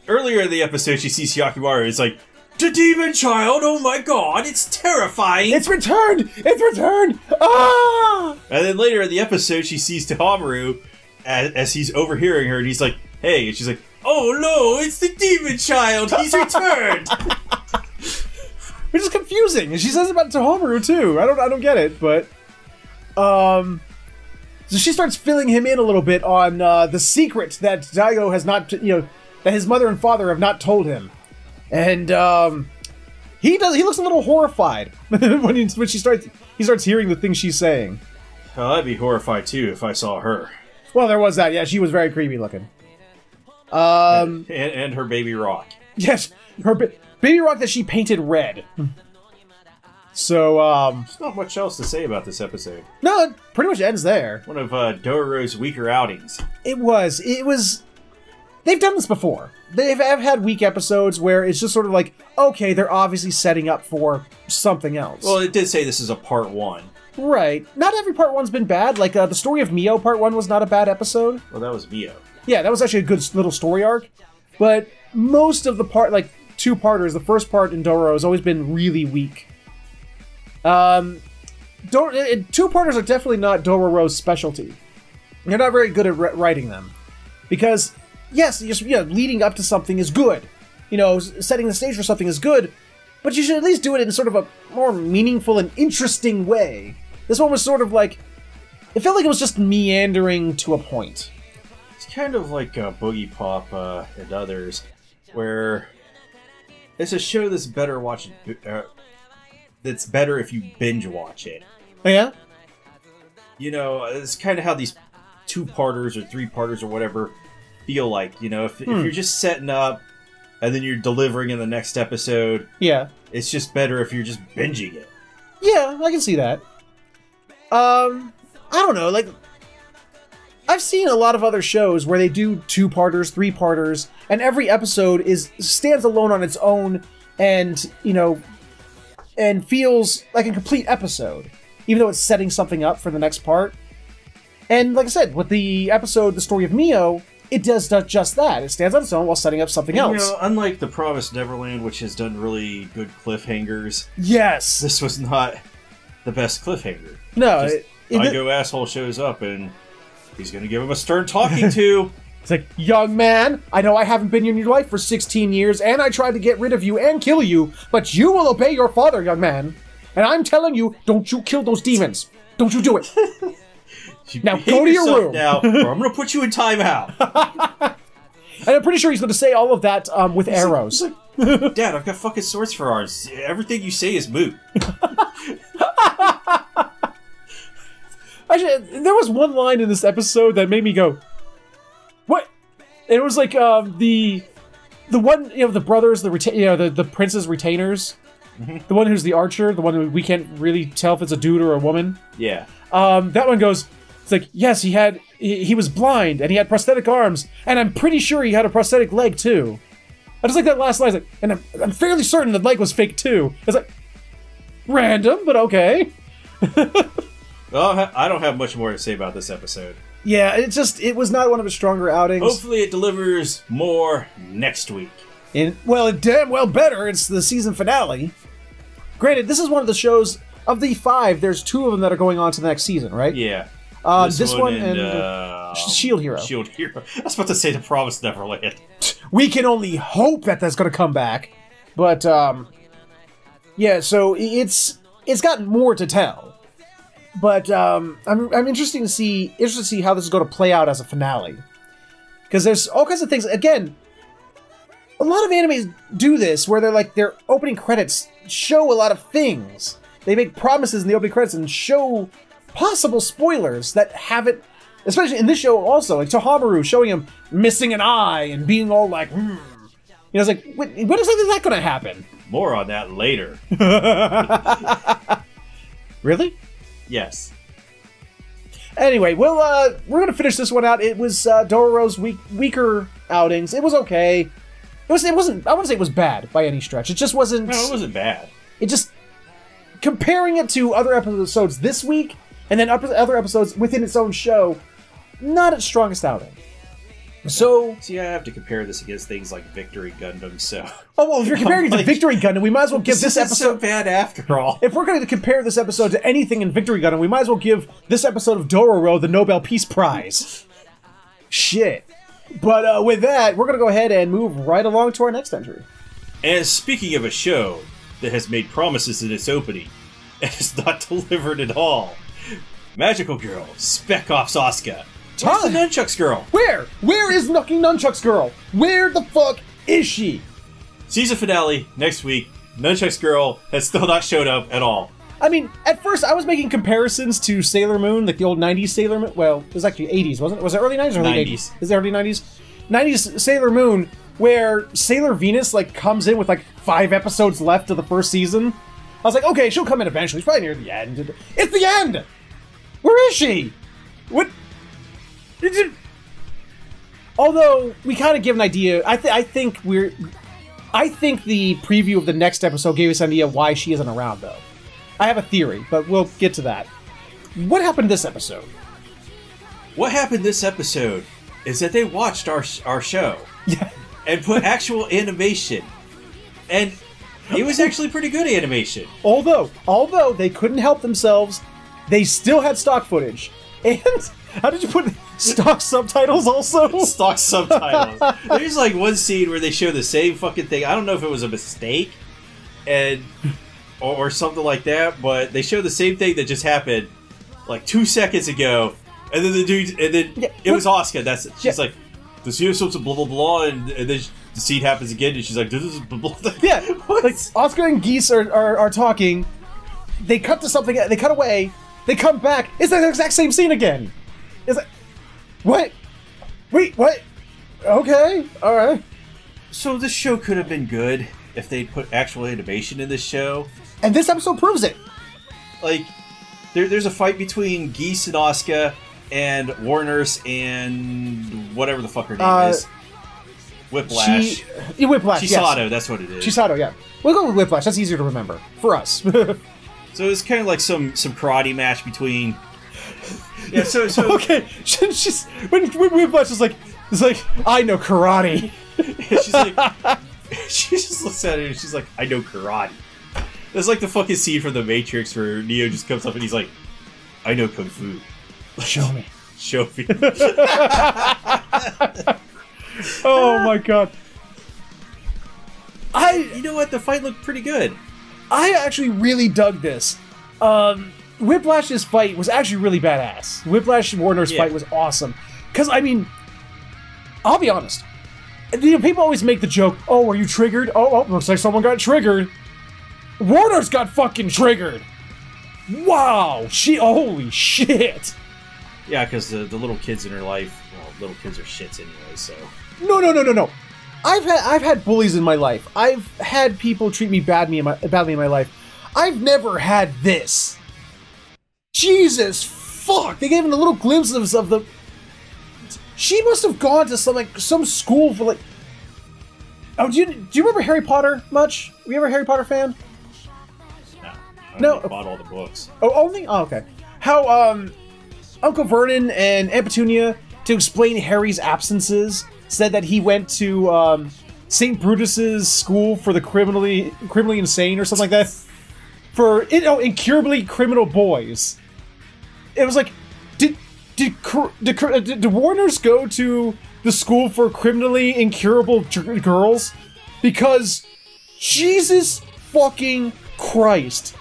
Earlier in the episode, she sees Hyakimaru. It's like, "The demon child! Oh my god, it's terrifying! It's returned! It's returned! Ah!" And then later in the episode, she sees Tohamaru as he's overhearing her, and he's like, "Hey," and she's like, "Oh no, it's the demon child! He's returned!" Which is confusing, and she says it about Tohamaru too. I don't get it, but so she starts filling him in a little bit on the secret that Daigo has not, that his mother and father have not told him, and he looks a little horrified when he starts hearing the things she's saying. Well, I'd be horrified too if I saw her. Well, there was that. Yeah, she was very creepy looking. And her baby rock. Yes, her baby rock that she painted red. So, There's not much else to say about this episode. no, it pretty much ends there. One of Dororo's weaker outings. It was. They've done this before. They've had weak episodes where it's just sort of like, okay, they're obviously setting up for something else. Well, it did say this is a part 1. Right. Not every part 1's been bad. Like, the story of Mio part 1 was not a bad episode. Well, that was Mio. Yeah, that was actually a good little story arc. But most of the two-parters, the first part in Dororo has always been really weak. Two-parters are definitely not Dororo's specialty. You're not very good at writing them. Because, yes, leading up to something is good. Setting the stage for something is good, but you should at least do it in sort of a more meaningful and interesting way. This one was sort of like... It felt like it was just meandering to a point. It's kind of like Boogie Pop and others, where it's a show that's better watching... that's better if you binge watch it. Oh, yeah? It's kind of how these 2-parters or 3-parters or whatever feel like. If you're just setting up and then you're delivering in the next episode, yeah, it's just better if you're just binging it. Yeah, I can see that. I don't know, like, I've seen a lot of other shows where they do 2-parters, 3-parters, and every episode stands alone on its own and, and feels like a complete episode, even though it's setting something up for the next part. And like I said, with the episode, The Story of Mio, it does just that. It stands on its own while setting up something else. Unlike The Promised Neverland, which has done really good cliffhangers, yes, this was not the best cliffhanger. No, Igo asshole shows up and he's going to give him a stern talking to. It's like, young man, I know I haven't been in your life for 16 years, and I tried to get rid of you and kill you, but you will obey your father, young man. And I'm telling you, don't you kill those demons. Don't you do it. Now go to your room. Now, or I'm going to put you in timeout. And I'm pretty sure he's going to say all of that with arrows. Like, Dad, I've got fucking swords for arms. Everything you say is moot. Actually, there was one line in this episode that made me go, what? And it was like the one, the brothers, the prince's retainers. Mm-hmm. The one who's the archer, the one who we can't really tell if it's a dude or a woman. Yeah. That one goes, it's like, yes, he was blind and he had prosthetic arms, and I'm pretty sure he had a prosthetic leg too. I just like that last line, like, and I'm fairly certain the leg was fake too. It's like, random, but okay. Well, I don't have much more to say about this episode. Yeah, it was not one of his stronger outings. Hopefully it delivers more next week. Well, it damn well better. It's the season finale. Granted, this is one of the shows, of the 5, there's 2 of them that are going on to the next season, right? Yeah. This one and Shield Hero. Shield Hero. I was about to say The Promised Neverland. We can only hope that that's going to come back. But, yeah, so it's got more to tell. But I'm interested to see how this is going to play out as a finale, because there's all kinds of things. Again, a lot of animes do this where their opening credits show a lot of things. They make promises in the opening credits and show possible spoilers that haven't. Especially in this show, also like Tohamaru showing him missing an eye and being all like, it's like, when exactly is that going to happen? More on that later. Really? Yes. Anyway, we're going to finish this one out. It was Dororo's weaker outings. It was okay. It wasn't, I wouldn't say it was bad by any stretch. It just wasn't... No, it wasn't bad. It just... Comparing it to other episodes this week, and then other episodes within its own show, not its strongest outing. So... See, I have to compare this against things like Victory Gundam, so... Oh, well, if you're comparing it to Victory Gundam, we might as well give this episode... so bad after all. If we're going to compare this episode to anything in Victory Gundam, we might as well give this episode of Dororo the Nobel Peace Prize. Shit. But with that, we're going to go ahead and move right along to our next entry. And speaking of a show that has made promises in its opening and has not delivered at all, Magical Girl, Spec Ops Asuka. Where's the Nunchucks Girl? Where? Where is Nucky Nunchucks Girl? Where the fuck is she? Season finale next week. Nunchucks Girl has still not showed up at all. I mean, at first I was making comparisons to Sailor Moon, like the old 90s Sailor Moon. Well, it was actually 80s, wasn't it? Was it early 90s or late 80s? Is it early 90s? 90s Sailor Moon, where Sailor Venus, comes in with, 5 episodes left of the first season. I was like, okay, she'll come in eventually. She's probably near the end. It's the end! Where is she? What? Although, we kind of give an idea. I think the preview of the next episode gave us an idea of why she isn't around, though. I have a theory, but we'll get to that. What happened this episode? What happened this episode is that they watched our show. Yeah. And put actual animation. And it was actually pretty good animation. Although they couldn't help themselves, they still had stock footage. And how did you put stock subtitles also? Stock subtitles. There's like one scene where they show the same fucking thing. I don't know if it was a mistake or something like that, but they show the same thing that just happened like 2 seconds ago. And then the dude, it was Asuka. She's like, "Does he have something blah blah blah?" And then the scene happens again, and she's like, "This is blah blah." Yeah, like Asuka and Geese are talking. They cut to something. They cut away. They come back. It's the exact same scene again. It's like, what? Wait, what? Okay, all right. So this show could have been good if they put actual animation in this show. And this episode proves it. Like, there's a fight between Geese and Asuka. And Warner's and whatever the fuck her name is. Whiplash. Whiplash, Chisato, yes. That's what it is. Chisato, yeah. We'll go with Whiplash. That's easier to remember. For us. So it's kind of like some karate match between... Yeah, so... Okay, she's... When Whiplash is like, I know karate. She's like... She just looks at it and she's like, I know karate. It's like the fucking scene from The Matrix where Neo just comes up and he's like, I know kung fu. Show me. Show me. Oh my god. You know what? The fight looked pretty good. I actually really dug this. Whiplash's fight was actually really badass. Whiplash and Warner's fight was awesome. Because, I mean, I'll be honest. You know, people always make the joke, oh, are you triggered? Oh, looks like someone got triggered. Warner's got fucking triggered. Wow. Holy shit. Yeah, because the little kids in her life, well, little kids are shits anyway, so... No. I've had bullies in my life. I've had people treat me badly in my life. I've never had this. Jesus fuck! They gave him a little glimpse of the... She must have gone to some school for like... Oh, do you remember Harry Potter much? Were you ever a Harry Potter fan? No. I bought all the books. Oh, only? Oh, okay. How, Uncle Vernon and Aunt Petunia, to explain Harry's absences, said that he went to St. Brutus's school for the criminally insane or something like that. For incurably criminal boys. It was like, did Warners go to the school for criminally incurable girls? Because Jesus fucking Christ.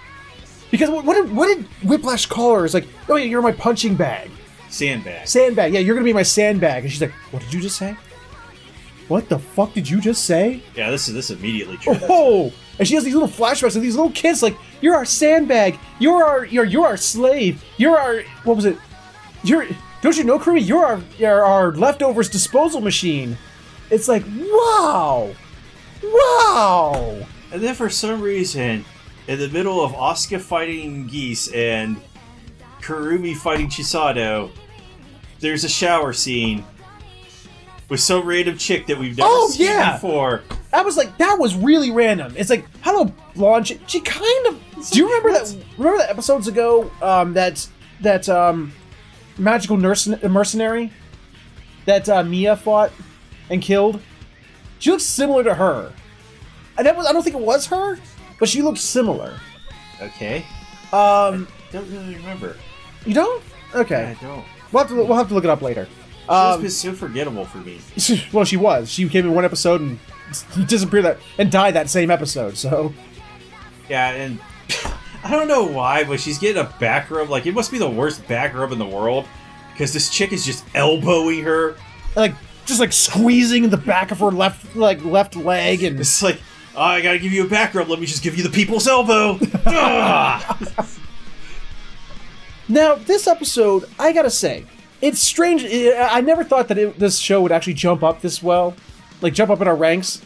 Because what did Whiplash call her? It's like, oh yeah, you're my punching bag. Sandbag. Sandbag, yeah, you're gonna be my sandbag. And she's like, what did you just say? What the fuck did you just say? Yeah, this immediately true. Oh, and she has these little flashbacks of these little kids like, you're our sandbag, you're our slave, you're our, what was it? Don't you know, Krumi? You're our leftovers disposal machine. It's like, wow. And then for some reason, in the middle of Asuka fighting Geese and Kurumi fighting Chisato, there's a shower scene with some random chick that we've never seen before. I was like, that was really random. It's like, hello, blonde. She kind of. Do you remember that? Remember that episodes ago? That magical mercenary that Mia fought and killed. She looks similar to her. And I don't think it was her, but she looked similar. Okay. I don't really remember. You don't? Okay. Yeah, I don't. We'll have to look it up later. She's been so forgettable for me. Well, she was. She came in one episode and disappeared and died that same episode. So. Yeah, and I don't know why, but she's getting a back rub. Like, it must be the worst back rub in the world, because this chick is just elbowing her, just squeezing the back of her left leg, and it's like, oh, I gotta give you a back rub. Let me just give you the people's elbow. Now, this episode, I gotta say, it's strange. I never thought that this show would actually jump up this well, jump up in our ranks.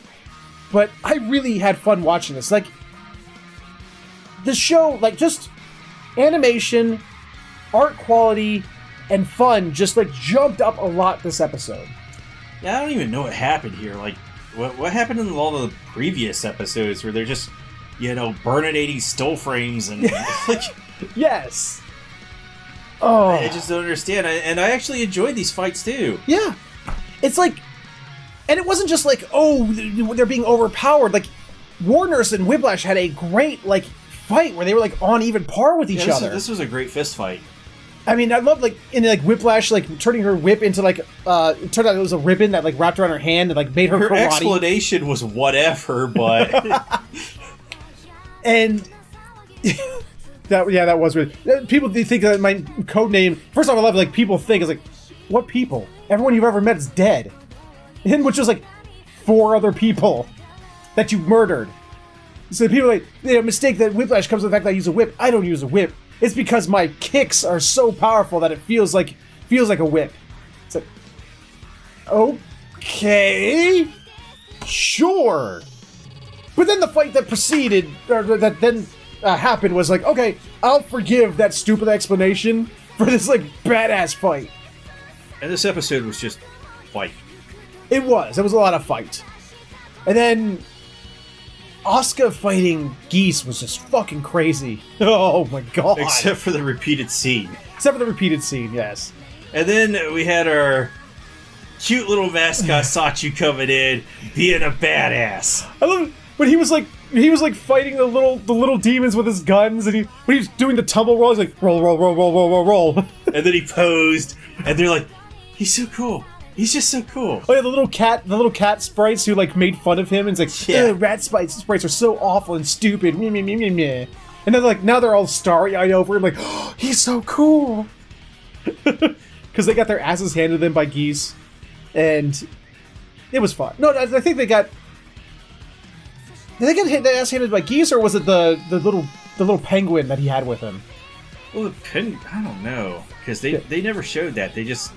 But I really had fun watching this. the show, like, just animation, art quality, and fun just, like, jumped up a lot this episode. Yeah, I don't even know what happened here. Like, what happened in all the previous episodes where they're just, you know, burninating still frames and like, yes. Oh, I just don't understand. And I actually enjoyed these fights too. Yeah, it's like, and it wasn't just like, oh, they're being overpowered. Like, War Nurse and Whiplash had a great like fight where they were like on even par with each other. This was a great fist fight. I mean, I love, like, in, like, Whiplash, like, turning her whip into, like, it turned out it was a ribbon that, like, wrapped around her hand and, like, made her karate. Explanation was whatever, but... and... that was weird. People think that my code name... First off, I love, like, people think, it's like, what people? Everyone you've ever met is dead. And which was, like, 4 other people that you murdered. So people, like, they mistake that Whiplash comes from the fact that I use a whip. I don't use a whip. It's because my kicks are so powerful that it feels like a whip. It's like, okay, sure. But then the fight that preceded, or that then happened, was like, okay, I'll forgive that stupid explanation for this like badass fight. And this episode was just fight. It was a lot of fight, and then Asuka fighting Geese was just fucking crazy. Oh my god. Except for the repeated scene. Except for the repeated scene, yes. And then we had our cute little mascot Sachu coming in, being a badass. I love it when he was like fighting the little demons with his guns, and when he was doing the tumble roll, he's like roll roll roll roll roll roll roll. And then he posed, and they're like, he's so cool. He's just so cool. Oh yeah, the little cat sprites who like made fun of him, and it's like, yeah, rat sprites are so awful and stupid. Meh, meh, meh, meh, meh. And then like now they're all starry-eyed over him, like, oh, he's so cool. Because they got their asses handed to them by Geese, and it was fun. No, I think they got. Did they get their ass handed by Geese, or was it the little penguin that he had with him? Well, the penguin, I don't know, because they never showed that. They just.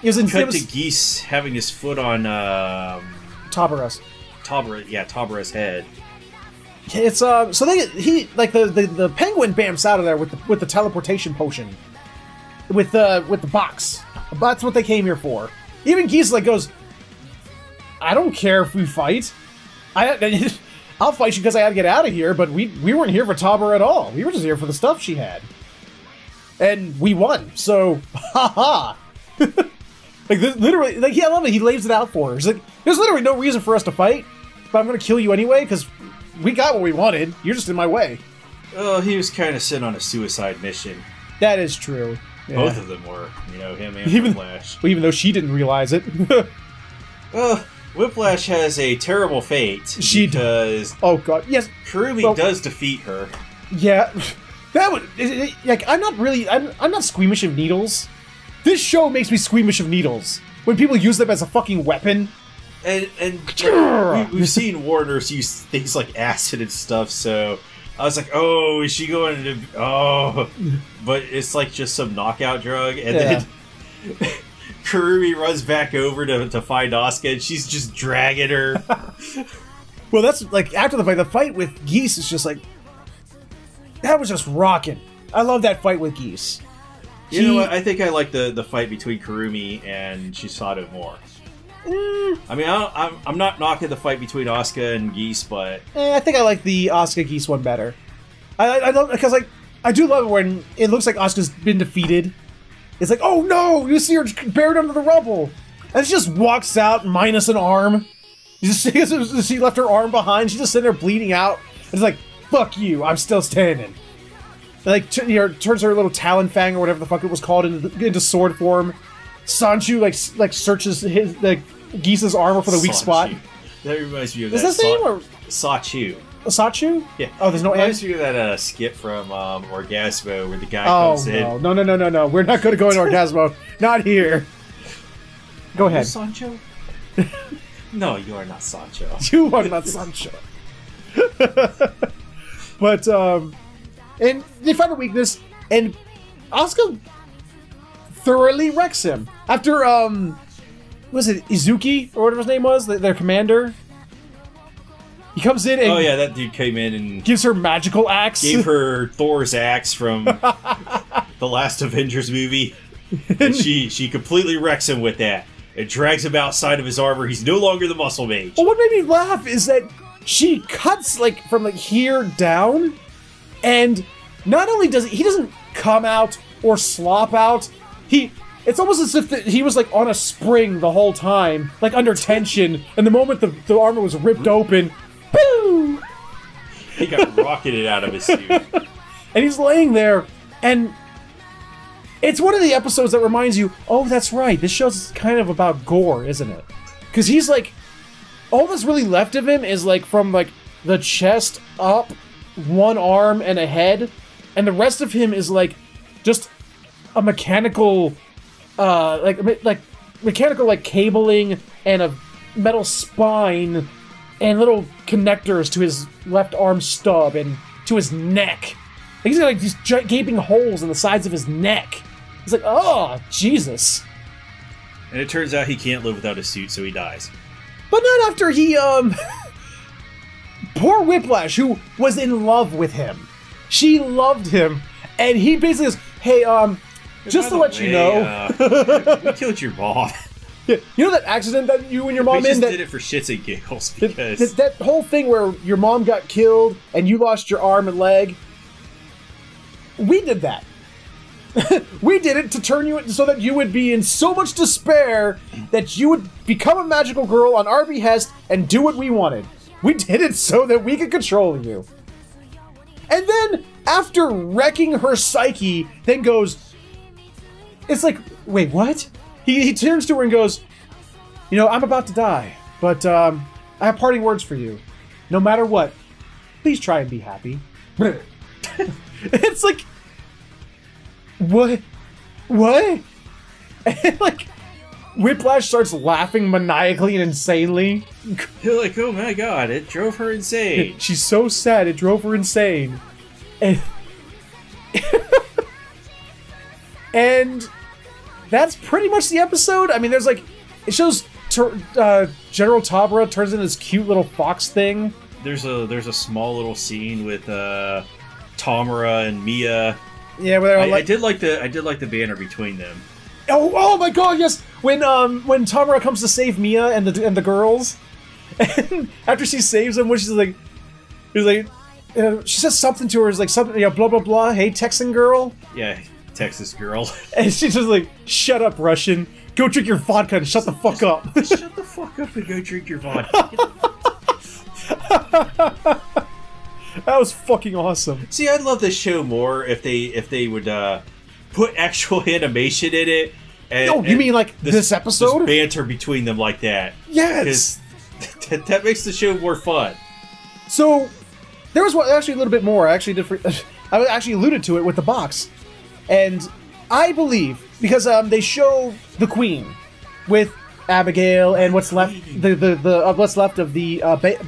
It was to Geese having his foot on Tabara's head. It's so the penguin bamps out of there with the teleportation potion, with the box. That's what they came here for. Even Geese like goes, I don't care if we fight. I'll fight you because I had to get out of here. But we weren't here for Tabara at all. We were just here for the stuff she had, and we won. So haha. Like, literally, like, yeah, I love it. He lays it out for her. He's like, there's literally no reason for us to fight, but I'm going to kill you anyway, because we got what we wanted. You're just in my way. Oh, he was kind of sent on a suicide mission. That is true. Yeah. Both of them were, you know, him and Whiplash. Well, even though she didn't realize it. Whiplash has a terrible fate. She does. Oh, God. Yes. Kurumi does defeat her. Yeah. That would, like, I'm not squeamish of needles. This show makes me squeamish of needles. When people use them as a fucking weapon. And like, we've seen War Nurse use things like acid and stuff, so I was like, oh, is she going to... Oh. But it's like just some knockout drug, and then Kurumi runs back over to find Asuka, and she's just dragging her. Well, that's, like, after the fight with Geese is just like... That was just rocking. I love that fight with Geese. You know what? I think I like the fight between Kurumi and Chisato more. I mean, I'm not knocking the fight between Asuka and Geese, but I think I like the Asuka Geese one better. I don't, because like I do love it when it looks like Asuka's been defeated. It's like, oh no, you see her buried under the rubble, and she just walks out minus an arm. She left her arm behind. She's just sitting there bleeding out. It's like, fuck you, I'm still standing. Like, turns her little talon fang or whatever the fuck it was called into sword form. Sanchu like searches his Geese's armor for the weak spot. That reminds me of that. Is that name or Sachu? Sachu? Yeah. Oh, there's no N. Reminds me of that skit from Orgasmo where the guy comes in. No. We're not going to go into Orgasmo. Not here. Go ahead. Sancho? No, you are not Sancho. You are not Sancho. But and they find a weakness, and Asuka thoroughly wrecks him. After, was it Izuki, or whatever his name was, their commander? He comes in and... Oh, yeah, that dude came in and... gives her magical axe. Gave her Thor's axe from the last Avengers movie. And she completely wrecks him with that. It drags him outside of his armor. He's no longer the muscle mage. Well, what made me laugh is that she cuts, like, from, like, here down, and not only does he doesn't come out or slop out, it's almost as if he was, like, on a spring the whole time, like, under tension, and the moment the armor was ripped open, boo! He got rocketed out of his suit. And he's laying there, and it's one of the episodes that reminds you, oh, that's right, this show's kind of about gore, isn't it? Because he's, like, all that's really left of him is, like, from, like, the chest up, one arm and a head, and the rest of him is, like, just a mechanical, mechanical, like, cabling and a metal spine and little connectors to his left arm stub and to his neck. He's got, like, these gaping holes in the sides of his neck. It's like, oh, Jesus. And it turns out he can't live without a suit, so he dies. But not after he, poor Whiplash, who was in love with him. She loved him, and he basically goes, hey, just to let you know... we killed your mom. You know that accident that you and your mom we just did it for shits and giggles, because... That whole thing where your mom got killed, and you lost your arm and leg? We did that. We did it to turn you so that you would be in so much despair that you would become a magical girl on our behest and do what we wanted. We did it so that we could control you. And then, after wrecking her psyche, then goes... It's like, wait, what? He turns to her and goes, you know, I'm about to die, but I have parting words for you. No matter what, please try and be happy. It's like... What? And, like, Whiplash starts laughing maniacally and insanely. You're like, oh my god, it drove her insane. She's so sad, it drove her insane. And, and that's pretty much the episode. I mean, there's, like, it shows General Tabra turns into this cute little fox thing. There's a small little scene with Tamara and Mia. Yeah, where I did like the banner between them. Oh my god, yes! When Tamara comes to save Mia and the girls, and after she saves them, when she's like, she says something to her, is like something, you know, blah blah blah. Hey, Texan girl. Yeah, Texas girl. And she's just like, shut up, Russian. Go drink your vodka and shut the fuck up. Shut the fuck up and go drink your vodka. That was fucking awesome. See, I'd love this show more if they would put actual animation in it. And, you mean like this episode? This banter between them like that. Yes! Because that makes the show more fun. So, there was actually a little bit more. I actually alluded to it with the box. And I believe, because they show the Queen with Abigail and what's left, what's left of the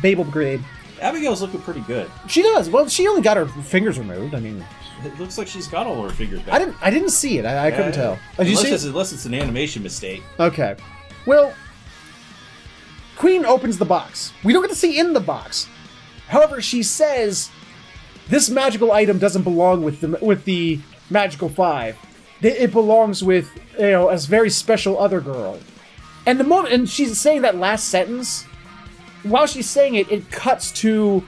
Babel Brigade. Abigail's looking pretty good. She does. Well, she only got her fingers removed. I mean, it looks like she's got all her fingers back. I didn't see it. I couldn't tell. Did you see it? Unless it's an animation mistake. Okay. Well, Queen opens the box. We don't get to see in the box. However, she says this magical item doesn't belong with the Magical Five. It belongs with, you know, a very special other girl. And she's saying that last sentence. While she's saying it, it cuts to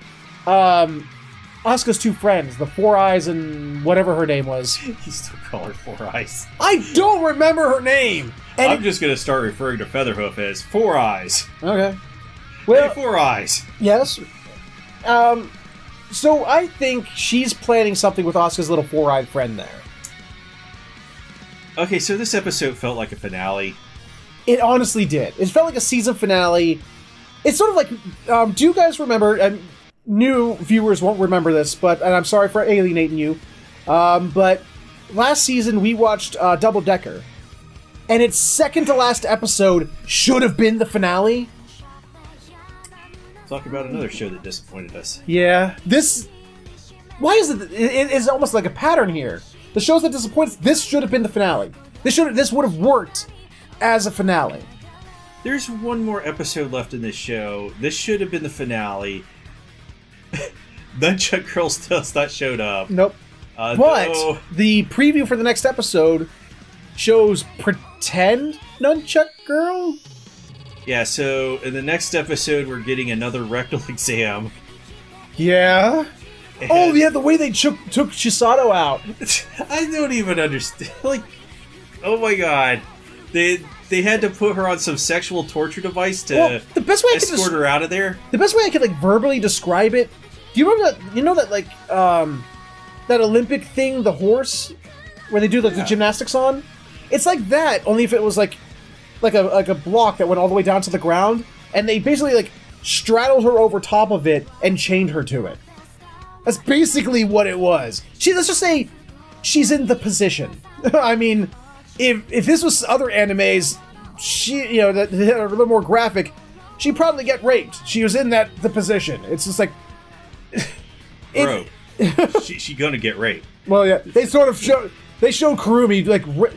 Asuka's two friends, the Four Eyes and whatever her name was. You still call her Four Eyes. I don't remember her name! And I'm just going to start referring to Featherhoof as Four Eyes. Okay. Well, hey, Four Eyes. Yes. So I think she's planning something with Asuka's little four-eyed friend there. Okay, so this episode felt like a finale. It honestly did. It felt like a season finale. It's sort of like, do you guys remember, and new viewers won't remember this, and I'm sorry for alienating you, but last season we watched Double Decker, and its second to last episode should have been the finale. Talk about another show that disappointed us. Yeah, why is it? It's almost like a pattern here. The shows that disappoint us, this should have been the finale. This would have worked as a finale. There's one more episode left in this show. This should have been the finale. Nunchuck Girl still has not showed up. Nope. But the preview for the next episode shows pretend Nunchuck Girl? Yeah, so in the next episode, we're getting another rectal exam. Yeah. Oh, yeah, the way they took Chisato out. I don't even understand. Like, oh my god. They had to put her on some sexual torture device to the best way escort her out of there. The best way I could, like, verbally describe it... Do you remember that... You know that, like, that Olympic thing, the horse? Where they do, like, the gymnastics on? It's like that, only if it was, like a block that went all the way down to the ground, and they basically, like, straddled her over top of it and chained her to it. That's basically what it was. Let's just say she's in the position. I mean, if this was other animes, that are a little more graphic, she'd probably get raped. She was in the position. It's just like... Bro, she gonna get raped. Well, yeah, they sort of show Kurumi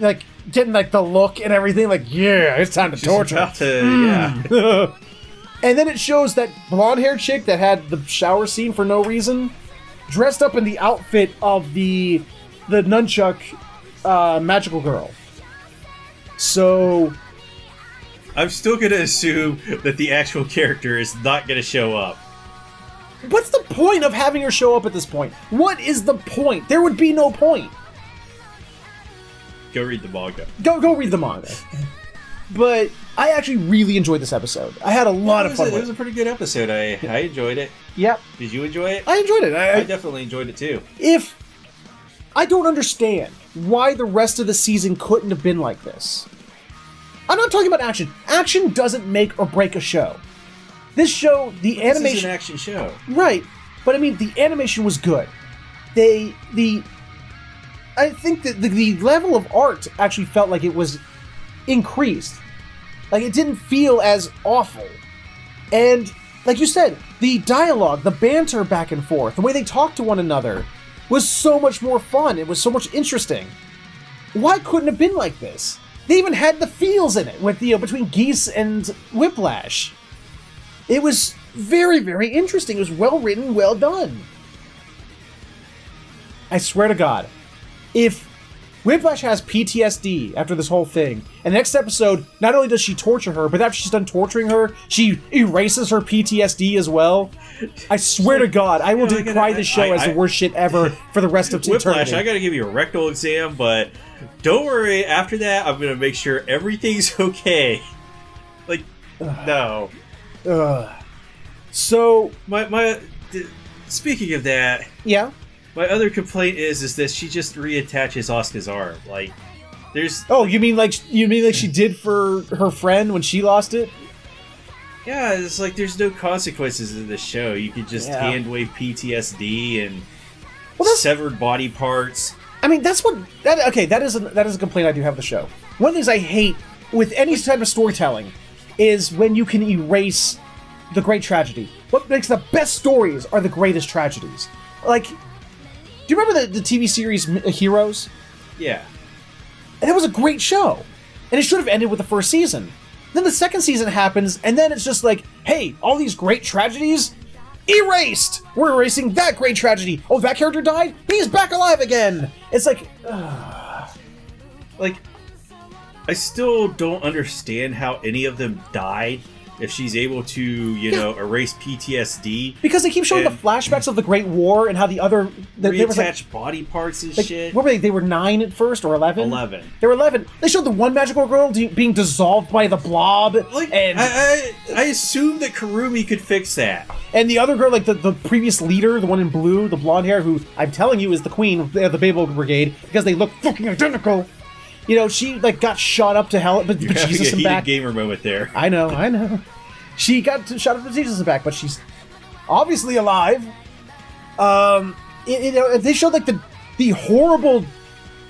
like getting like the look and everything. Like, yeah, it's time to torture. Yeah. And then it shows that blonde-haired chick that had the shower scene for no reason, dressed up in the outfit of the nunchuck magical girl. So I'm still gonna assume that the actual character is not gonna show up. What's the point of having her show up at this point? What is the point? There would be no point. Go read the manga. Go read the manga. But I actually really enjoyed this episode. I had a lot of fun with it. It was a pretty good episode. I enjoyed it. Yep. Did you enjoy it? I enjoyed it. I definitely enjoyed it too. I don't understand why the rest of the season couldn't have been like this. I'm not talking about action. Action doesn't make or break a show. This show, the animation... This is an action show. Right. But I mean, the animation was good. I think that the level of art actually felt like it was increased. Like, it didn't feel as awful. And, like you said, the dialogue, the banter back and forth, the way they talked to one another was so much more fun. It was so much interesting. Why couldn't it have been like this? They even had the feels in it with between Geese and Whiplash. It was very, very interesting. It was well written, well done. I swear to God, if Whiplash has PTSD after this whole thing, and the next episode, not only does she torture her, but after she's done torturing her, she erases her PTSD as well. I swear to God, I will decry this show as the worst shit ever for the rest of eternity. Whiplash, I gotta give you a rectal exam, but don't worry, after that, I'm gonna make sure everything's okay. Like, no. So speaking of that, yeah. My other complaint is that she just reattaches Asuka's arm. Like, there's. Oh, you mean like she did for her friend when she lost it? Yeah, it's like there's no consequences in this show. You could just hand wave PTSD and severed body parts. I mean, that is a complaint I do have with the show. One of the things I hate with any type of storytelling is when you can erase the great tragedy. What makes the best stories are the greatest tragedies. Like, do you remember the TV series Heroes? Yeah. And it was a great show. And it should have ended with the first season. Then the second season happens, and then it's just like, hey, all these great tragedies, erased! We're erasing that great tragedy. Oh, that character died? He's back alive again! It's like, like, I still don't understand how any of them died if she's able to, erase PTSD. Because they keep showing the flashbacks of the Great War and how the other... reattach body parts and shit. What were they? They were 9 at first, or 11? 11. They were 11. They showed the one magical girl being dissolved by the blob. Like, and I assumed that Kurumi could fix that. And the other girl, like the previous leader, the one in blue, the blonde hair, who I'm telling you is the queen of the Babel Brigade, because they look fucking identical. She got shot up to hell, but Jesus is back. Gamer moment there. I know. She got shot up to Jesus is back, but she's obviously alive. They showed the horrible,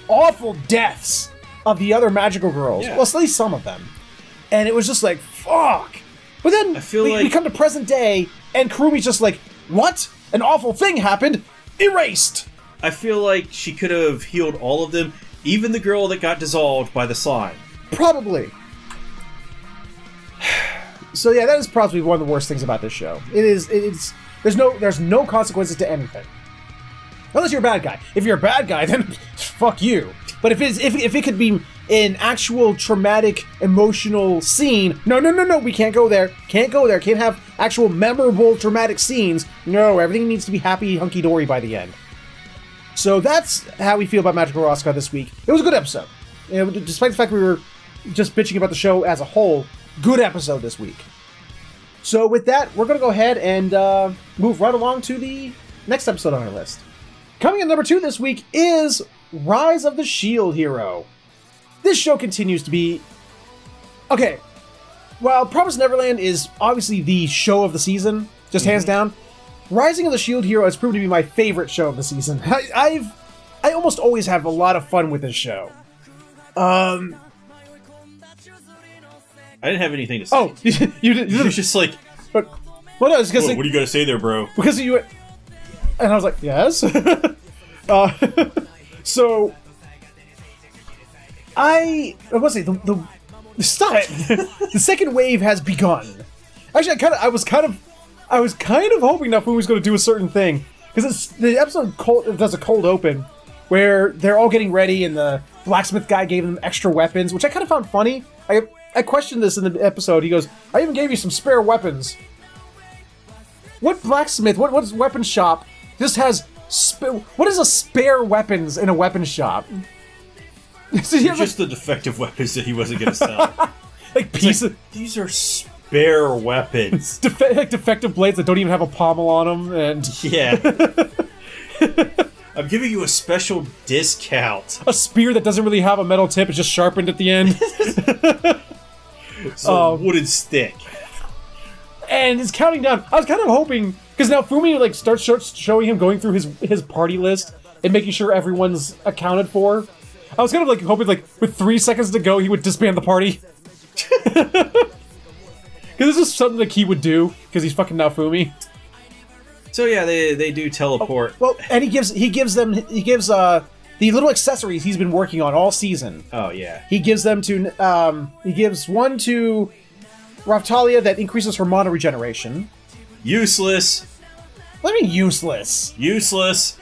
awful deaths of the other magical girls. Yeah. Well, at least some of them, and it was just like fuck. But then we come to present day, and Kurumi's just like, what? An awful thing happened. Erased. I feel like she could have healed all of them. Even the girl that got dissolved by the slime. Probably. So yeah, that is probably one of the worst things about this show. It's There's no consequences to anything. Unless you're a bad guy. If you're a bad guy, then fuck you. But if it could be an actual traumatic, emotional scene, no, we can't go there. Can't go there. Can't have actual memorable, traumatic scenes. No, everything needs to be happy, hunky-dory by the end. So that's how we feel about Magical Roscoe this week. It was a good episode. Despite the fact we were just bitching about the show as a whole, good episode this week. So with that, we're going to go ahead and move right along to the next episode on our list. Coming in number 2 this week is Rise of the Shield Hero. This show continues to be... Okay, while Promised Neverland is obviously the show of the season, just hands down, Rising of the Shield Hero has proven to be my favorite show of the season. I almost always have a lot of fun with this show. I didn't have anything to say. Oh, you were just like... But, well, no, it's because... What do you got to say there, bro? Because you... And I was like, yes? So... I was say stop it. The second wave has begun. Actually, I was kind of hoping Nafu was going to do a certain thing, because the episode does a cold open where they're all getting ready and the blacksmith guy gave them extra weapons, which I kind of found funny. I questioned this in the episode. He goes, "I even gave you some spare weapons." What blacksmith? What weapon shop just has what is a spare weapons in a weapon shop? So just the defective weapons that he wasn't going to sell. Like these are spare weapons. Like defective blades that don't even have a pommel on them, and yeah. I'm giving you a special discount. A spear that doesn't really have a metal tip; it's just sharpened at the end. It's a wooden stick. And it's counting down. I was kind of hoping, because now Fumi like starts showing him going through his party list and making sure everyone's accounted for. I was kind of like hoping, like, with 3 seconds to go, he would disband the party. Because this is something that he would do, because he's fucking Naofumi. So yeah, they do teleport. Well, and he gives the little accessories he's been working on all season. Oh yeah. He gives them to he gives one to Raftalia that increases her mana regeneration. Useless. What do you mean useless? Useless.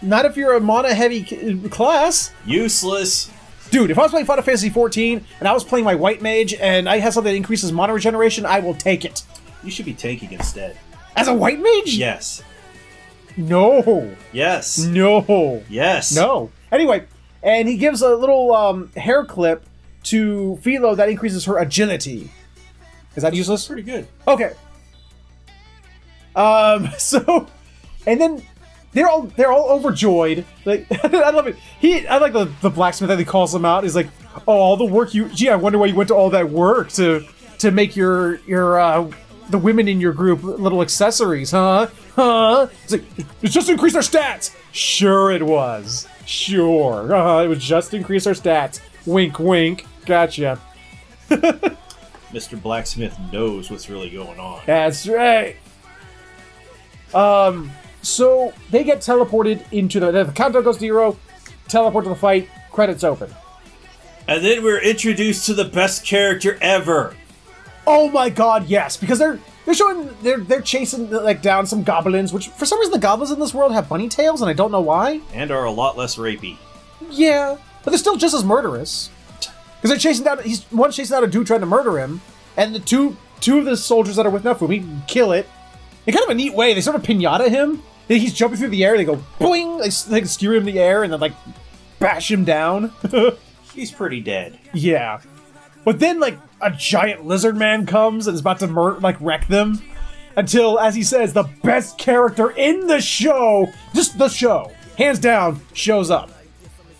Not if you're a mana-heavy class. Useless. Dude, if I was playing Final Fantasy XIV, and I was playing my White Mage, and I had something that increases mana regeneration, I will take it. You should be tanking instead. As a White Mage? Yes. No. Yes. No. Yes. No. Anyway, and he gives a little hair clip to Philo that increases her agility. Is that useless? Pretty good. Okay. So, and then... They're all overjoyed. Like I love it. I like the blacksmith that he calls them out. He's like, "Oh, all the work you. Gee, I wonder why you went to all that work to make your the women in your group little accessories, huh? Huh?" It's like, "It's just to increase our stats." Sure, it was. Sure, it was just to increase our stats. Wink, wink. Gotcha. Mr. Blacksmith knows what's really going on. That's right. So they get teleported into the countdown goes to 0, teleport to the fight, credits open. And then we're introduced to the best character ever. Oh my god, yes, because they're chasing like down some goblins, which for some reason the goblins in this world have bunny tails, and I don't know why. And are a lot less rapey. Yeah, but they're still just as murderous. Because they're chasing down one's chasing down a dude trying to murder him, and the two of the soldiers that are with Naofumi kill it. In kind of a neat way, they sort of pinata him. He's jumping through the air, they go boing, they skewer him in the air and then like bash him down. He's pretty dead. Yeah. But then like a giant lizard man comes and is about to wreck them. Until, as he says, the best character in the show, just the show, hands down, shows up.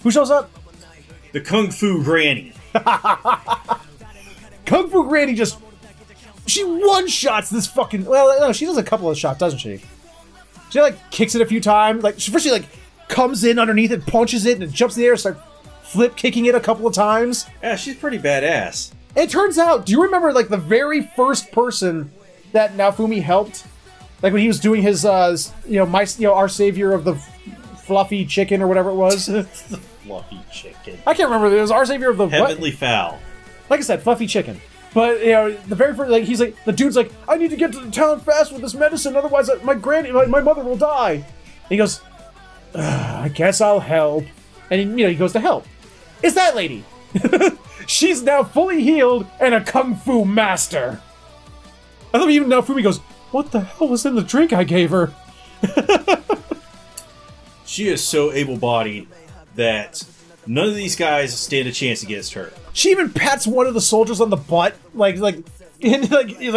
Who shows up? The Kung Fu Granny. Kung Fu Granny she one-shots this fucking... Well, no, she does a couple of shots, doesn't she? She, like, kicks it a few times. Like, first she, like, comes in underneath it, punches it, and it jumps in the air and starts flip-kicking it a couple of times. Yeah, she's pretty badass. It turns out, do you remember, like, the very first person that Naofumi helped? Like, when he was doing his, our savior of the fluffy chicken or whatever it was? The fluffy chicken. I can't remember. It was our savior of the... Heavenly Fowl. Like I said, fluffy chicken. But, you know, the very first, like, he's like, the dude's like, I need to get to the town fast with this medicine, otherwise my mother will die. And he goes, I guess I'll help. And, he goes to help. It's that lady. She's now fully healed and a kung fu master. I love even now Fumi goes, what the hell was in the drink I gave her? She is so able-bodied that none of these guys stand a chance against her. She even pats one of the soldiers on the butt, like,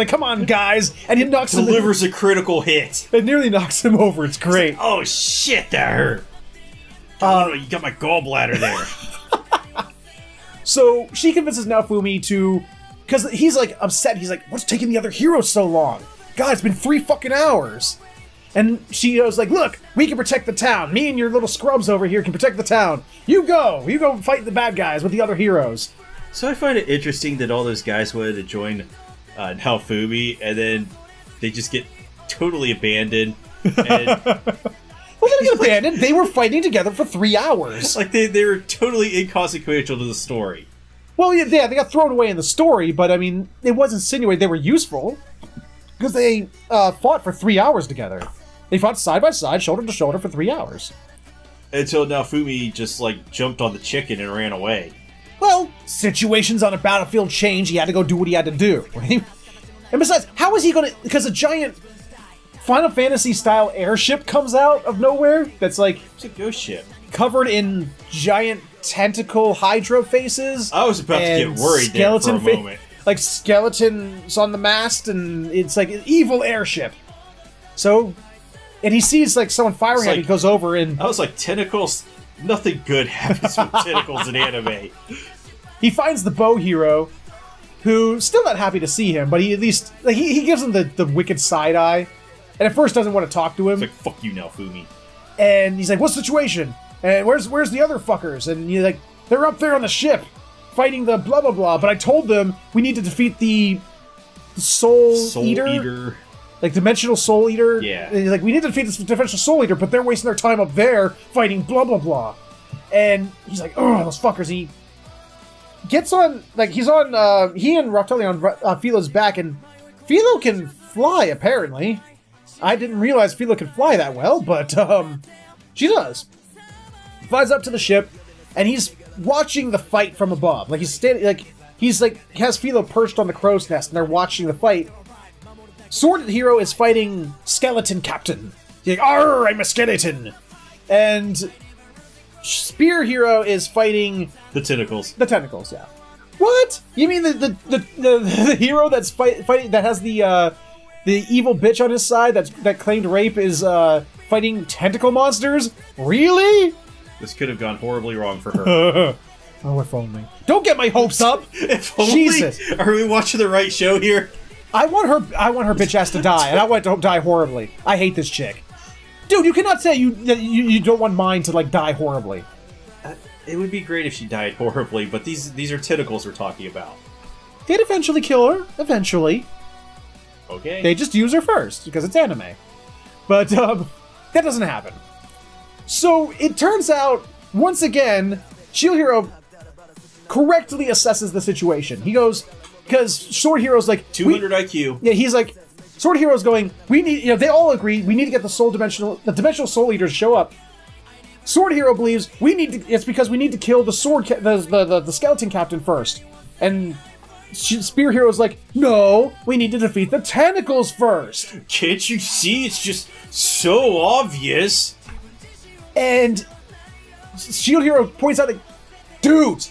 come on, guys, and he knocks him. Delivers a critical hit. It nearly knocks him over. It's great. Like, oh shit, that hurt. You got my gallbladder there. So she convinces Naofumi to, because he's like upset. He's like, "What's taking the other heroes so long? God, it's been 3 fucking hours." And she goes like, "Look, we can protect the town. Me and your little scrubs over here can protect the town. You go fight the bad guys with the other heroes." So I find it interesting that all those guys wanted to join Naofumi, and then they just get totally abandoned. And well, they get abandoned. They were fighting together for 3 hours. Like they were totally inconsequential to the story. Well, yeah, they got thrown away in the story, but I mean, it was insinuated they were useful because they fought for 3 hours together. They fought side by side, shoulder to shoulder for 3 hours. Until Naofumi just, like, jumped on the chicken and ran away. Well, situations on a battlefield change. He had to go do what he had to do, right? And besides, how is he going to... Because a giant Final Fantasy-style airship comes out of nowhere that's, like... It's a ghost ship. Covered in giant tentacle Hydra faces. I was about to get worried there for a moment. Like, skeletons on the mast, and it's like an evil airship. So... And he sees, like, someone firing at him, he goes over and... I was like, tentacles? Nothing good happens with tentacles in anime. He finds the bow hero, who's still not happy to see him, but he at least... Like, he gives him the wicked side eye, and at first doesn't want to talk to him. It's like, fuck you, Naofumi. And he's like, what's the situation? And where's the other fuckers? And he's like, they're up there on the ship, fighting the blah blah blah, but I told them we need to defeat the Soul Eater. Like, Dimensional Soul Eater? Yeah. And he's like, we need to defeat this Dimensional Soul Eater, but they're wasting their time up there fighting blah, blah, blah. And he's like, oh, those fuckers. He gets on, like, he's on, he and Roctelli on Philo's back, and Philo can fly, apparently. I didn't realize Philo could fly that well, but, she does. Flies up to the ship, and he's watching the fight from above. Like, he's standing, like, has Philo perched on the crow's nest, and they're watching the fight. Sword Hero is fighting Skeleton Captain. He's like, arr, I'm a skeleton! And Spear Hero is fighting... The tentacles. The tentacles, yeah. What? You mean the hero that's fighting, that has the evil bitch on his side that claimed rape is fighting tentacle monsters? Really? This could have gone horribly wrong for her. Oh, if only. Don't get my hopes up! If only? Jesus! Are we watching the right show here? I want her bitch ass to die, and I want her to die horribly. I hate this chick. Dude, you cannot say you don't want mine to, like, die horribly. It would be great if she died horribly, but these are tentacles we're talking about. They'd eventually kill her. Eventually. Okay. They just use her first, because it's anime. But, that doesn't happen. So, it turns out, once again, Shield Hero correctly assesses the situation. He goes... Because Sword Hero's like... 200 IQ. Yeah, he's like... Sword Hero's going, we need... they all agree, we need to get the Dimensional Soul Eater to show up. Sword Hero believes it's because we need to kill the the Skeleton Captain first. And Spear Hero's like, no, we need to defeat the Tentacles first. Can't you see? It's just so obvious. And Shield Hero points out, like, dude,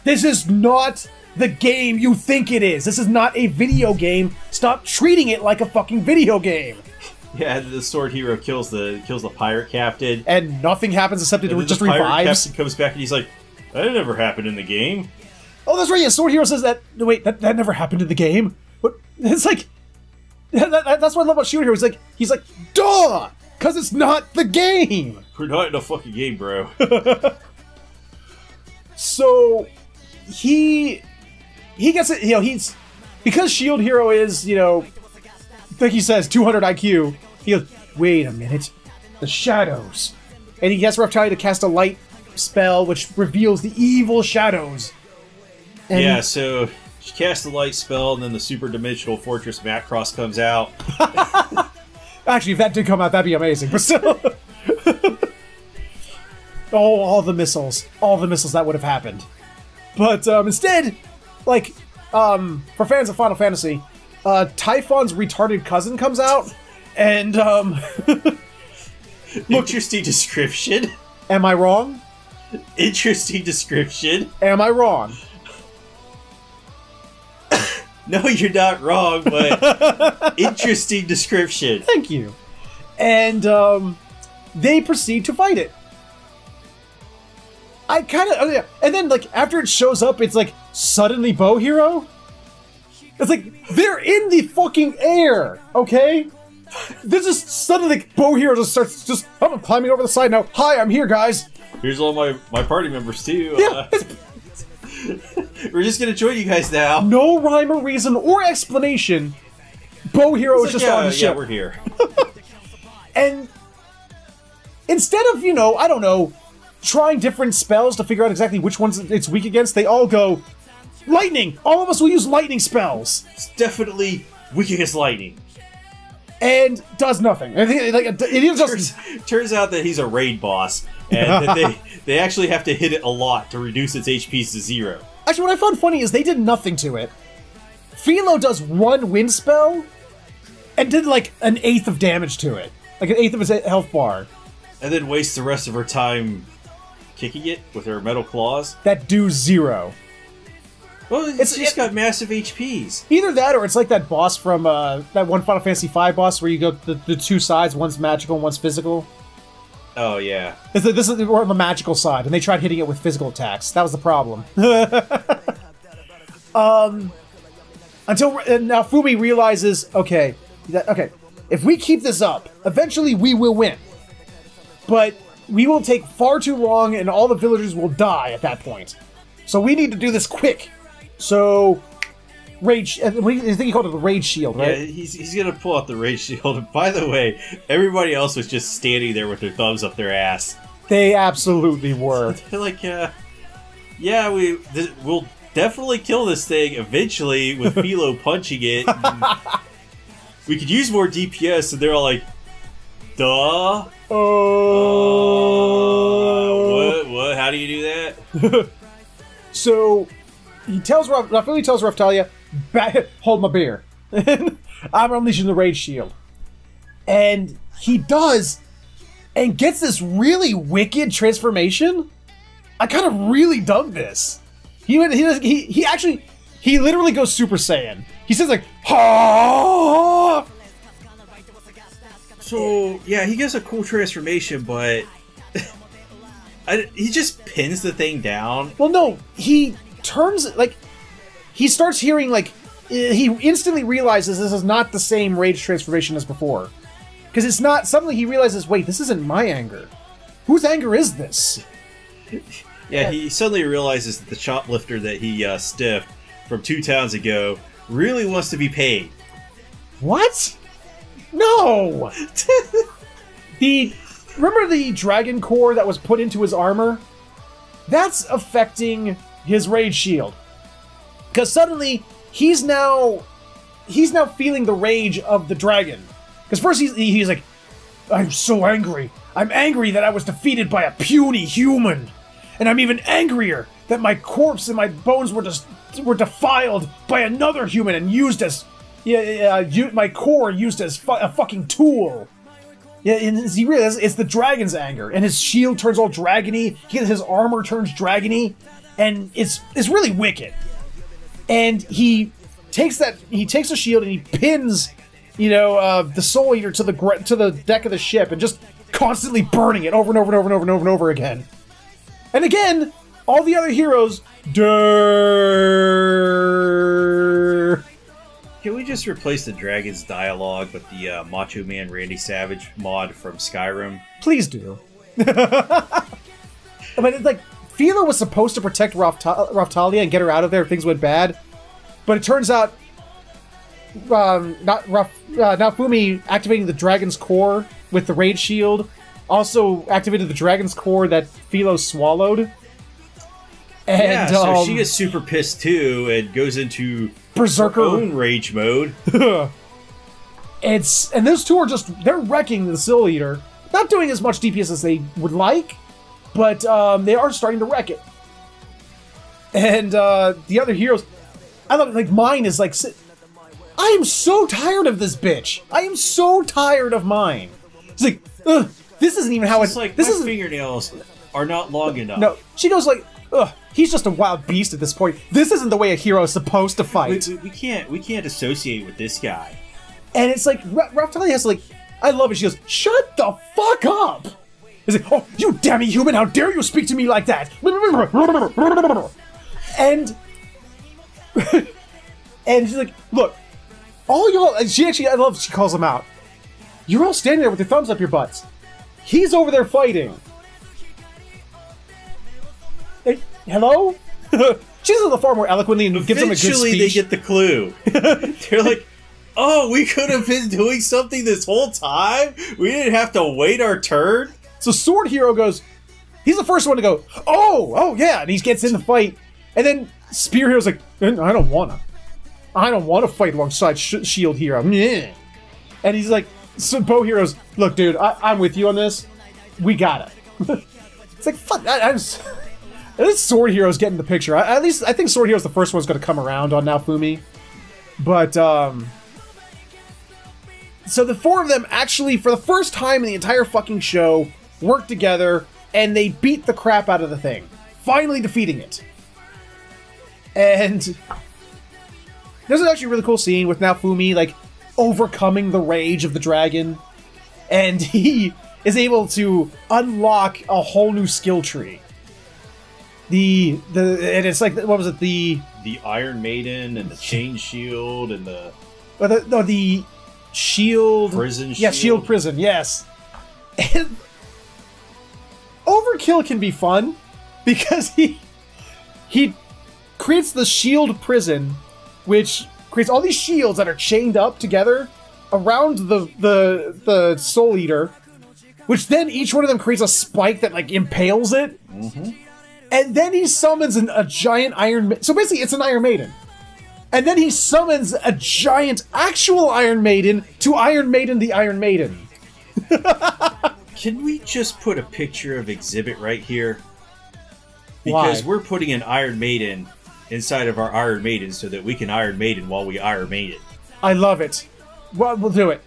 this is not... the game you think it is. This is not a video game. Stop treating it like a fucking video game. Yeah, the Sword Hero kills the pirate captain, and nothing happens except it just revives. The pirate captain comes back and he's like, "That never happened in the game." Oh, that's right. Yeah, Sword Hero says that. No, wait, that never happened in the game. But it's like that's what I love about Shield Hero. He's like, duh, because it's not the game. We're not in a fucking game, bro. So he gets it, he's... Because Shield Hero is, like he says, 200 IQ, he goes, wait a minute, the shadows. And he gets Reptile to cast a light spell, which reveals the evil shadows. And yeah, so She casts the light spell, and then the super dimensional fortress Macross comes out. Actually, if that did come out, that'd be amazing. But still, oh, all the missiles that would have happened. But instead, like, for fans of Final Fantasy, Typhon's retarded cousin comes out, and Interesting description. Am I wrong? Interesting description. Am I wrong? No, you're not wrong, but interesting description. Thank you. And they proceed to fight it. I kind of, yeah. And then like after it shows up, it's like suddenly Bow Hero. It's like they're in the fucking air, okay? This is suddenly Bow Hero just starts I'm climbing over the side now. Hi, I'm here, guys. Here's all my party members too. Yeah, we're just gonna join you guys now. No rhyme or reason or explanation. Bow Hero is just on the ship. Yeah, we're here. And instead of, you know, I don't know, trying different spells to figure out exactly which ones it's weak against, they all go, lightning! All of us will use lightning spells! It's definitely weak against lightning. And does nothing. Turns out that he's a raid boss, and that they actually have to hit it a lot to reduce its HP to 0. Actually, what I found funny is they did nothing to it. Philo does one wind spell, and did like an 1/8 of damage to it. Like an 1/8 of his health bar. And then wastes the rest of her time kicking it with her metal claws. That do 0. Well, it's just got massive HPs. Either that, or it's like that boss from that one Final Fantasy V boss where you go the two sides, one's magical and one's physical. Oh, yeah. This is more on the magical side, and they tried hitting it with physical attacks. That was the problem. Until now, Fumi realizes, okay, if we keep this up, eventually we will win. But we will take far too long, and all the villagers will die at that point. So we need to do this quick. So, Rage... I think he called it the Rage Shield, right? Yeah, he's gonna pull out the Rage Shield. And by the way, everybody else was just standing there with their thumbs up their ass. They absolutely were. They're like, yeah, we'll definitely kill this thing eventually with Philo punching it. We could use more DPS, and they're all like, duh? What? How do you do that? So, he tells Raftalia, hold my beer. I'm unleashing the Rage Shield. And he does, and gets this really wicked transformation. I kind of really dug this. He literally goes Super Saiyan. He says like, ha! So, yeah, he gets a cool transformation, but he just pins the thing down. Well, no, he turns, like, he starts hearing, like, he instantly realizes this is not the same rage transformation as before. Because it's not, suddenly he realizes, wait, this isn't my anger. Whose anger is this? Yeah, he suddenly realizes that the shoplifter that he stiffed from 2 towns ago really wants to be paid. What? No! Remember the dragon core that was put into his armor? That's affecting his rage shield. Because suddenly, he's now feeling the rage of the dragon. Because first he's like, I'm so angry. I'm angry that I was defeated by a puny human. And I'm even angrier that my corpse and my bones were defiled by another human and used as... my core used as a fucking tool. Yeah, and he realizes it's the dragon's anger, and his shield turns all dragony. His armor turns dragony, and it's really wicked. And he takes the shield and he pins, the Soul Eater to the deck of the ship, and just constantly burning it over and over and over and over and over and over again. And again, all the other heroes, Can we just replace the dragon's dialogue with the Macho Man Randy Savage mod from Skyrim? Please do. But it's like, Philo was supposed to protect Raftalia and get her out of there if things went bad. But it turns out, Fumi activating the dragon's core with the Rage Shield also activated the dragon's core that Philo swallowed. And, yeah, so she gets super pissed too and goes into Berserker her own rage mode. And those two are they're wrecking the Soul Eater. Not doing as much DPS as they would like, but they are starting to wreck it. And the other heroes, I love it, like mine is like, I am so tired of this bitch. I am so tired of mine. It's like, ugh, this isn't even how it's like, this my fingernails are not long enough. No, she goes like, ugh, he's just a wild beast at this point. This isn't the way a hero is supposed to fight. We can't associate with this guy. And it's like, Raftali has like, I love it. She goes, shut the fuck up. He's like, oh, you demi-human, how dare you speak to me like that? And and she's like, look, all y'all, she calls them out. You're all standing there with your thumbs up your butts. He's over there fighting. Hey, hello? She says it far more eloquently and gives them a good speech. Eventually they get the clue. They're like, oh, we could have been doing something this whole time? We didn't have to wait our turn? So Sword Hero goes, he's the first one to go, oh yeah, and he gets in the fight. And then Spear Hero's like, I don't wanna fight alongside Shield Hero. And he's like, so Bow Hero's, look dude, I'm with you on this. We got it. It's like, fuck, at least Sword Hero's getting the picture. At least I think Sword Hero's the first one's gonna come around on Naofumi. But, so the four of them actually, for the first time in the entire fucking show, work together, and they beat the crap out of the thing. Finally defeating it. And there's actually a really cool scene with Naofumi, like, overcoming the rage of the dragon. And he is able to unlock a whole new skill tree. And it's like, what was it, the Iron Maiden, and the Chain Shield, and the Shield... Prison Shield? Yeah, Shield Prison, yes. And Overkill can be fun, because he creates the Shield Prison, which creates all these shields that are chained up together around the Soul Eater, which then each one of them creates a spike that, like, impales it. Mm-hmm. And then he summons a giant Iron... So basically, it's an Iron Maiden. And then he summons a giant actual Iron Maiden to Iron Maiden the Iron Maiden. Can we just put a picture of Exhibit right here? Because we're putting an Iron Maiden inside of our Iron Maiden so that we can Iron Maiden while we Iron Maiden. I love it. Well, we'll do it.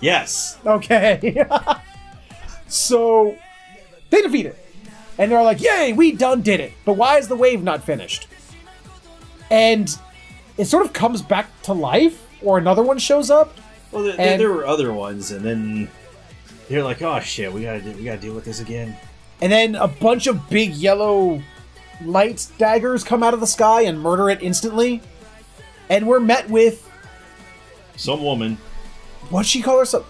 Yes. Okay. So, they defeat it. And they're like, yay, we done did it. But why is the wave not finished? And it sort of comes back to life, or another one shows up. Well, there were other ones, and then they're like, "Oh shit, we gotta deal with this again." And then a bunch of big yellow light daggers come out of the sky and murder it instantly. And we're met with some woman. What'd she call herself?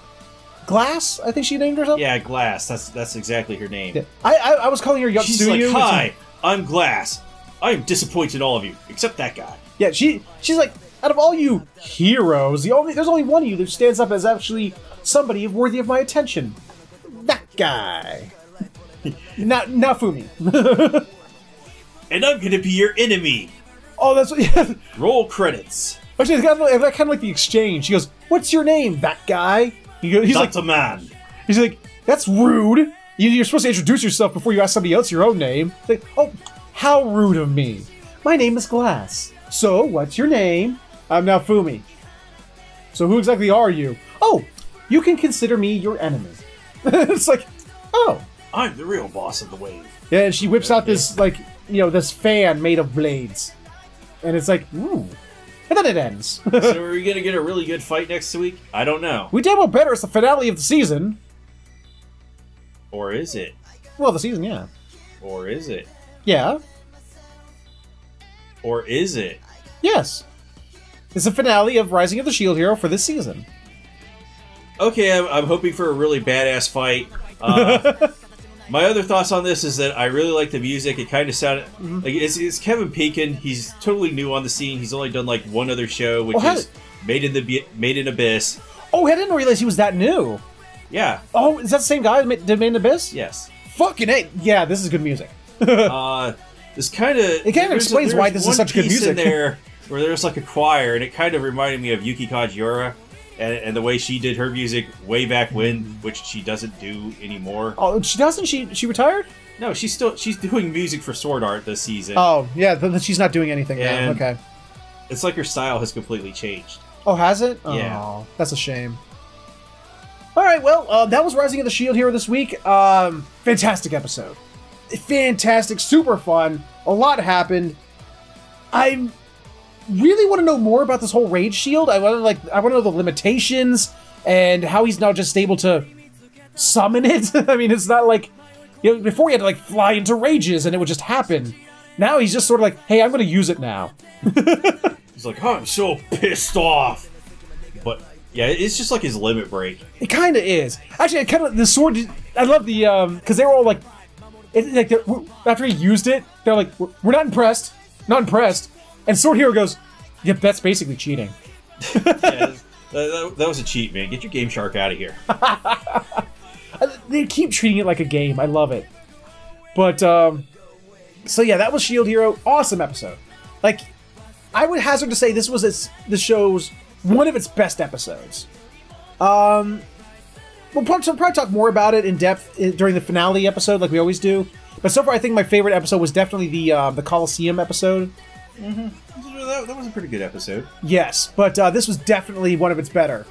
Glass? I think she named herself. Yeah, Glass. That's exactly her name. Yeah. I was calling her Yotsuyu. She's like, "Hi, I'm Glass. I am disappointed in all of you, except that guy." Yeah, she's like, out of all you heroes, there's only one of you that stands up as actually somebody worthy of my attention. That guy. Naofumi. And I'm gonna be your enemy. Oh, that's what. Yeah. Roll credits. Actually, it's kind of like the exchange. She goes, "What's your name, that guy?" He's That's like, a man. He's like, "That's rude. You're supposed to introduce yourself before you ask somebody else your own name." It's like, oh. How rude of me. My name is Glass. So, what's your name? I'm Naofumi. So who exactly are you? Oh, you can consider me your enemy. It's like, oh. I'm the real boss of the wave. Yeah, and she whips out this, like, this fan made of blades. And it's like, ooh. And then it ends. So are we going to get a really good fight next week? I don't know. We did well better. It's the finale of the season. Or is it? Well, the season, yeah. Or is it? Yeah. Or is it? Yes. It's the finale of Rising of the Shield Hero for this season. Okay, I'm hoping for a really badass fight. My other thoughts on this is that I really like the music. It kind of sounded... like it's Kevin Pekin. He's totally new on the scene. He's only done like one other show, which is Made in Abyss. Oh, I didn't realize he was that new. Yeah. Oh, is that the same guy that did Made in Abyss? Yes. Fucking A. Yeah, this is good music. This kind of explains why this is such good music. In there where there's like a choir, and it kind of reminded me of Yuki Kajiura and the way she did her music way back when, which she doesn't do anymore. Oh, she doesn't? She retired? No, she's doing music for Sword Art this season. Oh, yeah, she's not doing anything now. Okay. It's like her style has completely changed. Oh, has it? Yeah. Oh, that's a shame. All right, well, that was Rising of the Shield Hero this week. Fantastic episode. Fantastic, super fun. A lot happened. I really want to know more about this whole Rage Shield. I want to know the limitations and how he's now just able to summon it. I mean, it's not like, you know, before he had to like fly into rages and it would just happen. Now he's just sort of like, hey, I'm going to use it now. He's like, oh, I'm so pissed off. But yeah, it's just like his limit break. It kind of is. Actually, I kind of the sword. I love the because they were all like, after he used it, they're like, we're not impressed, not impressed. And Sword Hero goes, yep, that's basically cheating. Yeah, that was a cheat, man. Get your Game Shark out of here. They keep treating it like a game. I love it. But so yeah, that was Shield Hero. Awesome episode. Like, I would hazard to say this was the show's one of its best episodes. We'll probably talk more about it in depth during the finale episode, like we always do. But so far, I think my favorite episode was definitely the Coliseum episode. Mm-hmm. That was a pretty good episode. Yes, but this was definitely one of its better.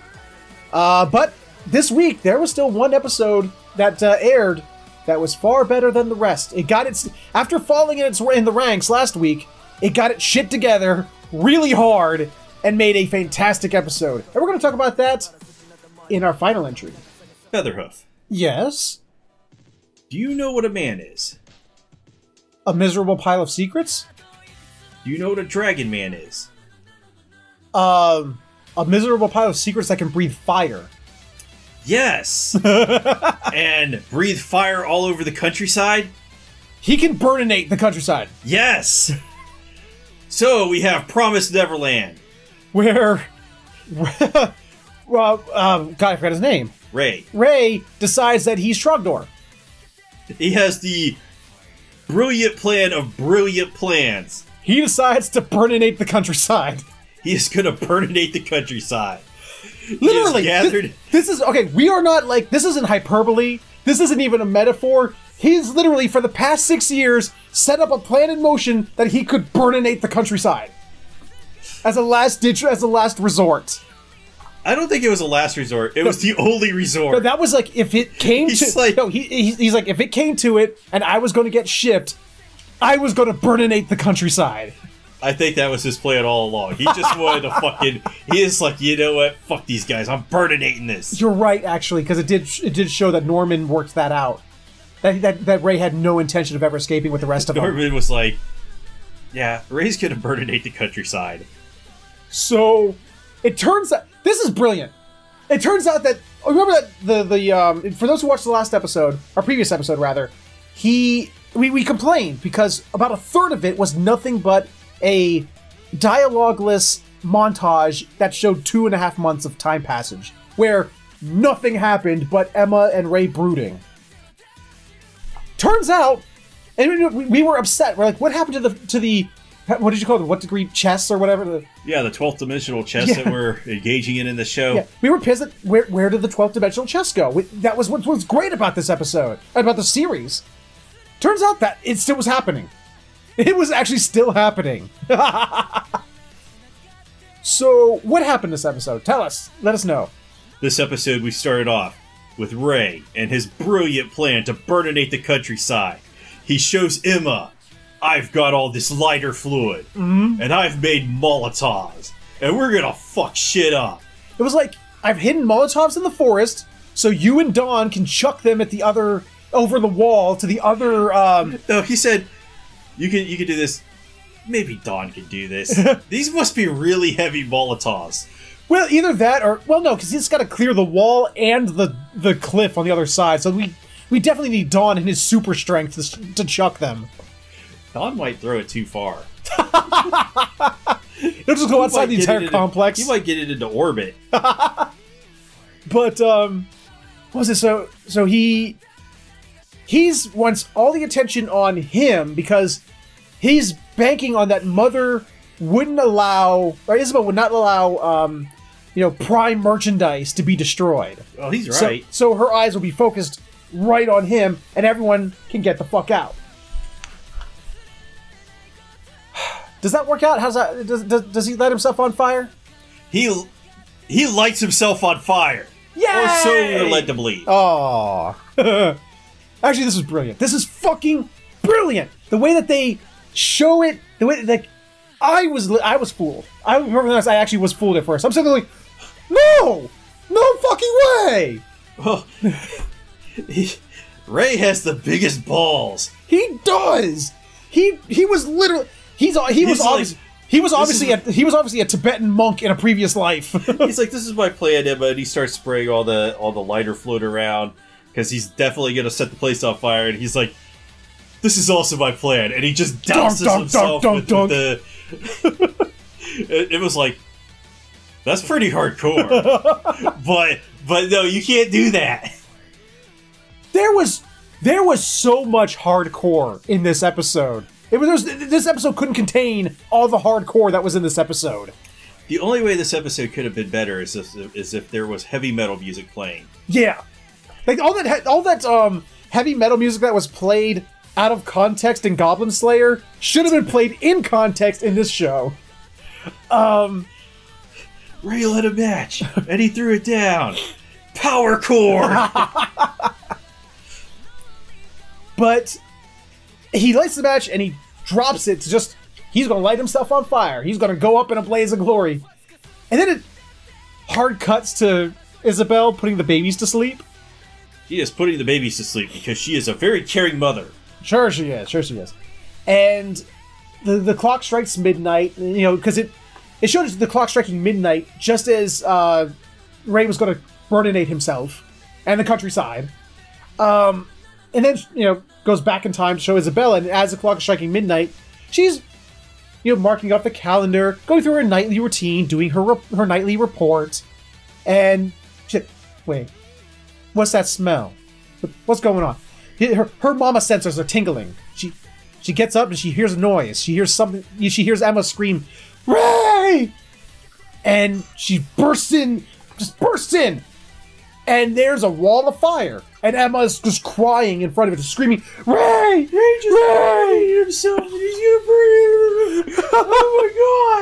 But this week, there was still one episode that aired that was far better than the rest. It got its... After falling in the ranks last week, it got its shit together really hard and made a fantastic episode. And we're going to talk about that in our final entry. Featherhoof. Yes? Do you know what a man is? A miserable pile of secrets? Do you know what a dragon man is? A miserable pile of secrets that can breathe fire. Yes! And breathe fire all over the countryside? He can burninate the countryside. Yes! So, we have Promised Neverland. Where... well, God, I forgot his name. Ray. Ray decides that he's Trogdor. He has the brilliant plan of brilliant plans. He decides to burninate the countryside. He is gonna burninate the countryside. Literally, this is okay. We are not like, this isn't hyperbole. This isn't even a metaphor. He's literally, for the past 6 years, set up a plan in motion that he could burninate the countryside as a last ditch, as a last resort. I don't think it was a last resort. It was the only resort. No, that was like, if it came he's to... Like, no, he's like, if it came to it and I was going to get shipped, I was going to burninate the countryside. I think that was his plan all along. He just wanted to fucking... He is like, you know what? Fuck these guys. I'm burninating this. You're right, actually, because it did show that Norman worked that out. That Ray had no intention of ever escaping with the rest of them. Norman was like, yeah, Ray's going to burninate the countryside. So, it turns out... This is brilliant. It turns out that... Remember that for those who watched the last episode, or previous episode, rather, we complained because about a third of it was nothing but a dialogueless montage that showed 2.5 months of time passage, where nothing happened but Emma and Ray brooding. Turns out, and we were upset. We're like, what happened to the what did you call it? What degree chess or whatever? Yeah, the 12th dimensional chess that we're engaging in the show. Yeah, we were pissed at where did the 12th dimensional chess go? That was what was great about this episode, about the series. Turns out that it still was happening. It was actually still happening. So, what happened this episode? Tell us. Let us know. This episode, we started off with Ray and his brilliant plan to burninate the countryside. He shows Emma, I've got all this lighter fluid, and I've made Molotovs, and we're gonna fuck shit up. It was like, I've hidden Molotovs in the forest, so you and Dawn can chuck them at the other... over the wall to the other... No, he said, you can do this. Maybe Dawn can do this. These must be really heavy Molotovs. Well, either that or... Well, no, because he's got to clear the wall and the cliff on the other side. So we definitely need Dawn and his super strength to chuck them. Dawn might throw it too far. He'll just go outside the entire complex. He might get it into orbit. But, what was it? So he's wants all the attention on him because he's banking on that Mother wouldn't allow, or Isabel would not allow, you know, prime merchandise to be destroyed. Oh, he's right. So her eyes will be focused right on him, and everyone can get the fuck out. Does that work out? How's that? Does he light himself on fire? He lights himself on fire. Yay! Or so we're led to believe. Oh. Actually, this is brilliant. This is fucking brilliant. The way that they show it, the way that, like, I was fooled. I remember this. I actually was fooled at first. I'm sitting there like, no fucking way. Well, Ray has the biggest balls. He does. He was literally. He was obviously a Tibetan monk in a previous life. He's like, this is my plan, Emma, and he starts spraying all the lighter fluid around because he's definitely gonna set the place on fire. And he's like, this is also my plan, and he just douses himself with the. It was like, that's pretty hardcore, but no, you can't do that. There was so much hardcore in this episode. This episode couldn't contain all the hardcore that was in this episode. The only way this episode could have been better is if there was heavy metal music playing. Yeah, like all that heavy metal music that was played out of context in Goblin Slayer should have been played in context in this show. Ray led a match and he threw it down. Power core. But he lights the match and he drops it to just, he's going to light himself on fire. He's going to go up in a blaze of glory. And then it hard cuts to Isabel putting the babies to sleep. She is putting the babies to sleep because she is a very caring mother. Sure she is. And the clock strikes midnight, you know, because it showed us the clock striking midnight just as Ray was going to burninate himself and the countryside. And then, you know, goes back in time to show Isabella, and as the clock is striking midnight, she's, you know, marking off the calendar, going through her nightly routine, doing her nightly report, and wait, what's that smell? What's going on? Her mama sensors are tingling. She gets up and she hears a noise. She hears something. She hears Emma scream, "Ray!" And she bursts in, and there's a wall of fire. And Emma's just crying in front of it, just screaming, "Ray! Ray! Himself, he's gonna breathe! Oh my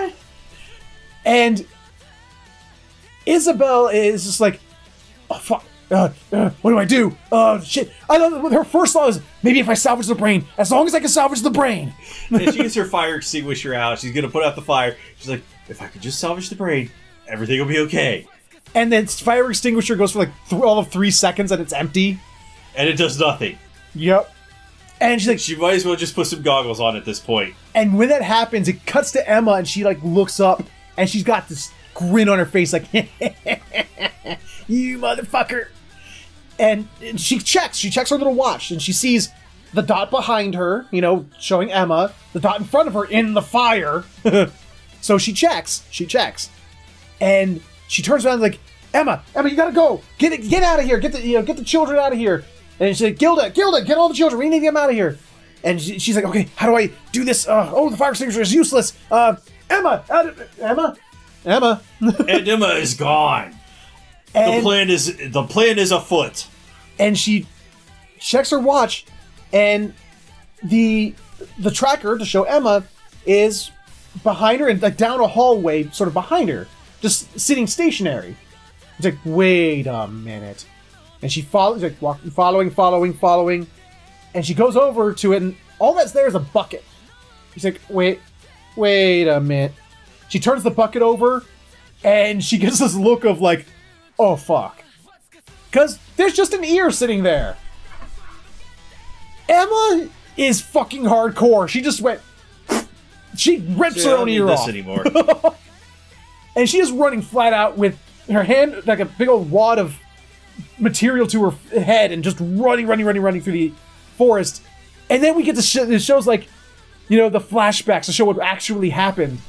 god!" And Isabel is just like, "Oh fuck! What do I do? Shit!" I know her first thought is, maybe if I salvage the brain, as long as I can salvage the brain. And she gets her fire extinguisher out. She's gonna put out the fire. She's like, if I could just salvage the brain, everything will be okay. And then fire extinguisher goes for like all of 3 seconds and it's empty. And it does nothing. Yep. And she's like, she might as well just put some goggles on at this point. And when that happens, it cuts to Emma and she like looks up and she's got this grin on her face like, "You motherfucker." And she checks her little watch and she sees the dot behind her, you know, showing Emma, the dot in front of her in the fire. So she checks. And she turns around like, Emma, you gotta go. Get out of here. Get the children out of here. And she's like, Gilda, get all the children. We need to get them out of here. And she's like, okay, how do I do this? The fire extinguisher is useless. Emma. And Emma is gone. And the plan is afoot. And she checks her watch, and the tracker to show Emma is behind her and like down a hallway, sort of behind her. Just sitting stationary. It's like, wait a minute. And she follows, like, following. And she goes over to it, and all that's there is a bucket. She's like, wait a minute. She turns the bucket over, and she gets this look of like, oh fuck. Because there's just an ear sitting there. Emma is fucking hardcore. She just went, she rips her own ear off. Anymore. And she is running flat out with her hand, like a big old wad of material to her head, and just running through the forest. And then we get to it shows like, you know, the flashbacks to show what actually happened.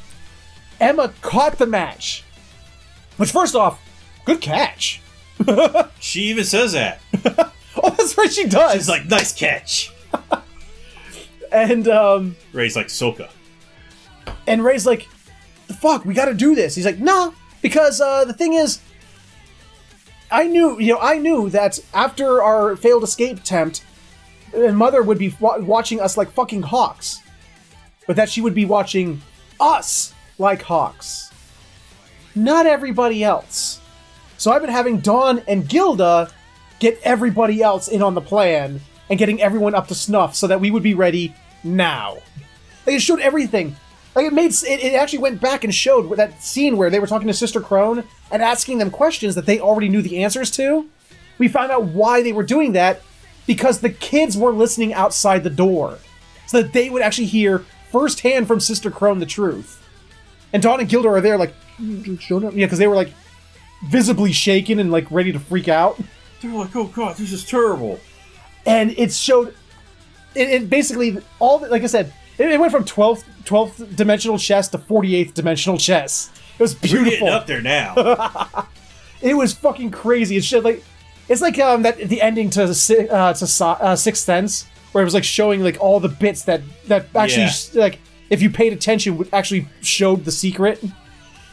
Emma caught the match. Which, first off, good catch. She even says that. Oh, that's right, she does. She's like, nice catch. And Ray's like, Soka. And Ray's like, the fuck, we gotta do this. He's like, nah, because the thing is, I knew that after our failed escape attempt, Mother would be watching us like fucking hawks. But that she would be watching us like hawks. Not everybody else. So I've been having Dawn and Gilda get everybody else in on the plan and getting everyone up to snuff so that we would be ready now. Like, it showed everything. Like, it actually went back and showed that scene where they were talking to Sister Crone and asking them questions that they already knew the answers to. We found out why they were doing that, because the kids were listening outside the door. So that they would actually hear firsthand from Sister Crone the truth. And Dawn and Gilda are there like, showing up. Yeah, because they were like visibly shaken and like ready to freak out. They're like, oh god, this is terrible. And it showed, it basically, like I said, it went from 12th dimensional chess to 48th dimensional chess. It was beautiful. We're getting up there now. It was fucking crazy. It's like the ending to Sixth Sense, where it was like showing like all the bits that actually like if you paid attention would actually showed the secret.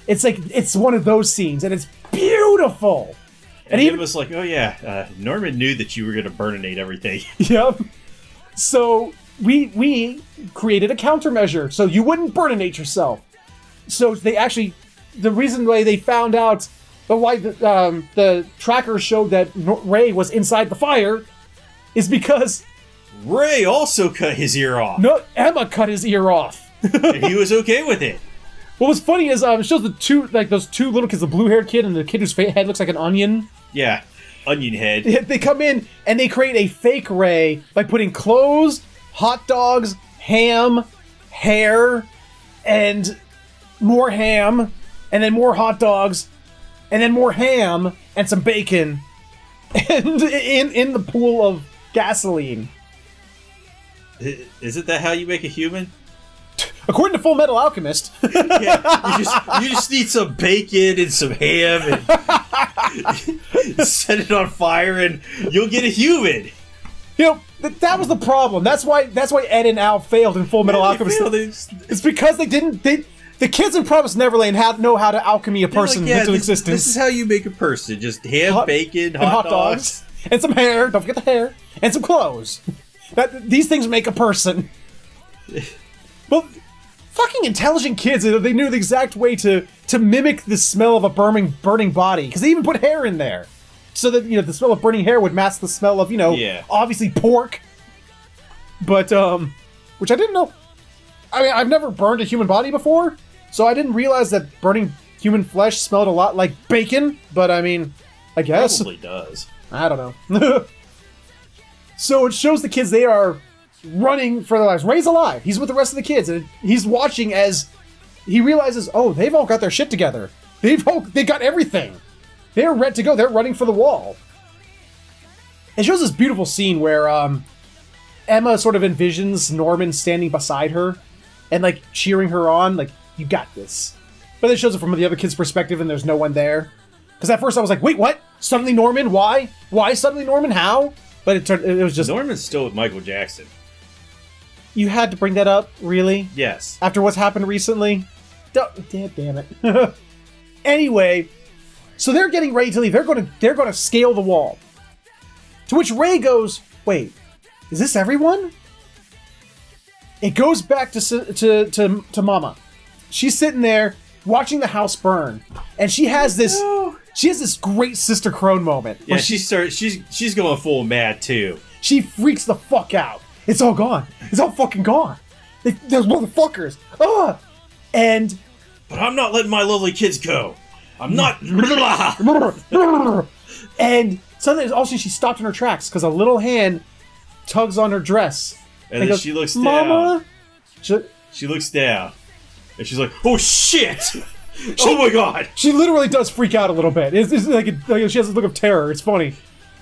It's like it's one of those scenes, and it's beautiful. And even was like, oh yeah, Norman knew that you were going to burninate everything. Yep. So we created a countermeasure so you wouldn't burninate yourself. So they actually, the reason why they found out, why the tracker showed that Ray was inside the fire, is because Ray also cut his ear off. No, Emma cut his ear off. And he was okay with it. What was funny is it shows those two little kids, the blue-haired kid and the kid whose head looks like an onion. Yeah, onion head. They come in and they create a fake Ray by putting clothes, hot dogs, ham, hair, and more ham, and then more hot dogs, and then more ham and some bacon, and in the pool of gasoline. Isn't that how you make a human? According to Full Metal Alchemist. Yeah, you just need some bacon and some ham and set it on fire and you'll get a human. You know, that was the problem. That's why Ed and Al failed in Full Metal Alchemist. It's because the kids in Promised Neverland know how to alchemy a person into existence. This is how you make a person. Just ham, bacon, hot dogs. And some hair. Don't forget the hair. And some clothes. These things make a person. Well, fucking intelligent kids, they knew the exact way to mimic the smell of a burning body. Because they even put hair in there. So that, the smell of burning hair would mask the smell of, obviously pork. But, which I didn't know. I mean, I've never burned a human body before. So I didn't realize that burning human flesh smelled a lot like bacon. But, I mean, I guess. It probably does. I don't know. So it shows the kids they are running for their lives. Ray's alive. He's with the rest of the kids, and he's watching as he realizes, oh, they've all got their shit together. They got everything. They're ready to go. They're running for the wall. It shows this beautiful scene where Emma sort of envisions Norman standing beside her and like cheering her on, like, you got this. But it shows it from the other kid's perspective, and there's no one there. Because at first I was like, wait, what? Suddenly Norman? Why? Why suddenly Norman? How? But it was just... Norman's still with Michael Jackson. You had to bring that up, really? Yes. After what's happened recently? Damn it. Anyway, so they're getting ready to leave. They're going to scale the wall. To which Ray goes, wait, is this everyone? It goes back to Mama. She's sitting there watching the house burn, and she has this great Sister Crone moment. Yeah, she's going full mad too. She freaks the fuck out. It's all gone. It's all fucking gone. Those motherfuckers. Ugh. And... But I'm not letting my lovely kids go. I'm not... And suddenly, also, she stopped in her tracks because a little hand tugs on her dress. And then goes, she looks down. Mama? She looks down. And she's like, oh shit! Oh my god! She literally does freak out a little bit. It's like she has this look of terror. It's funny.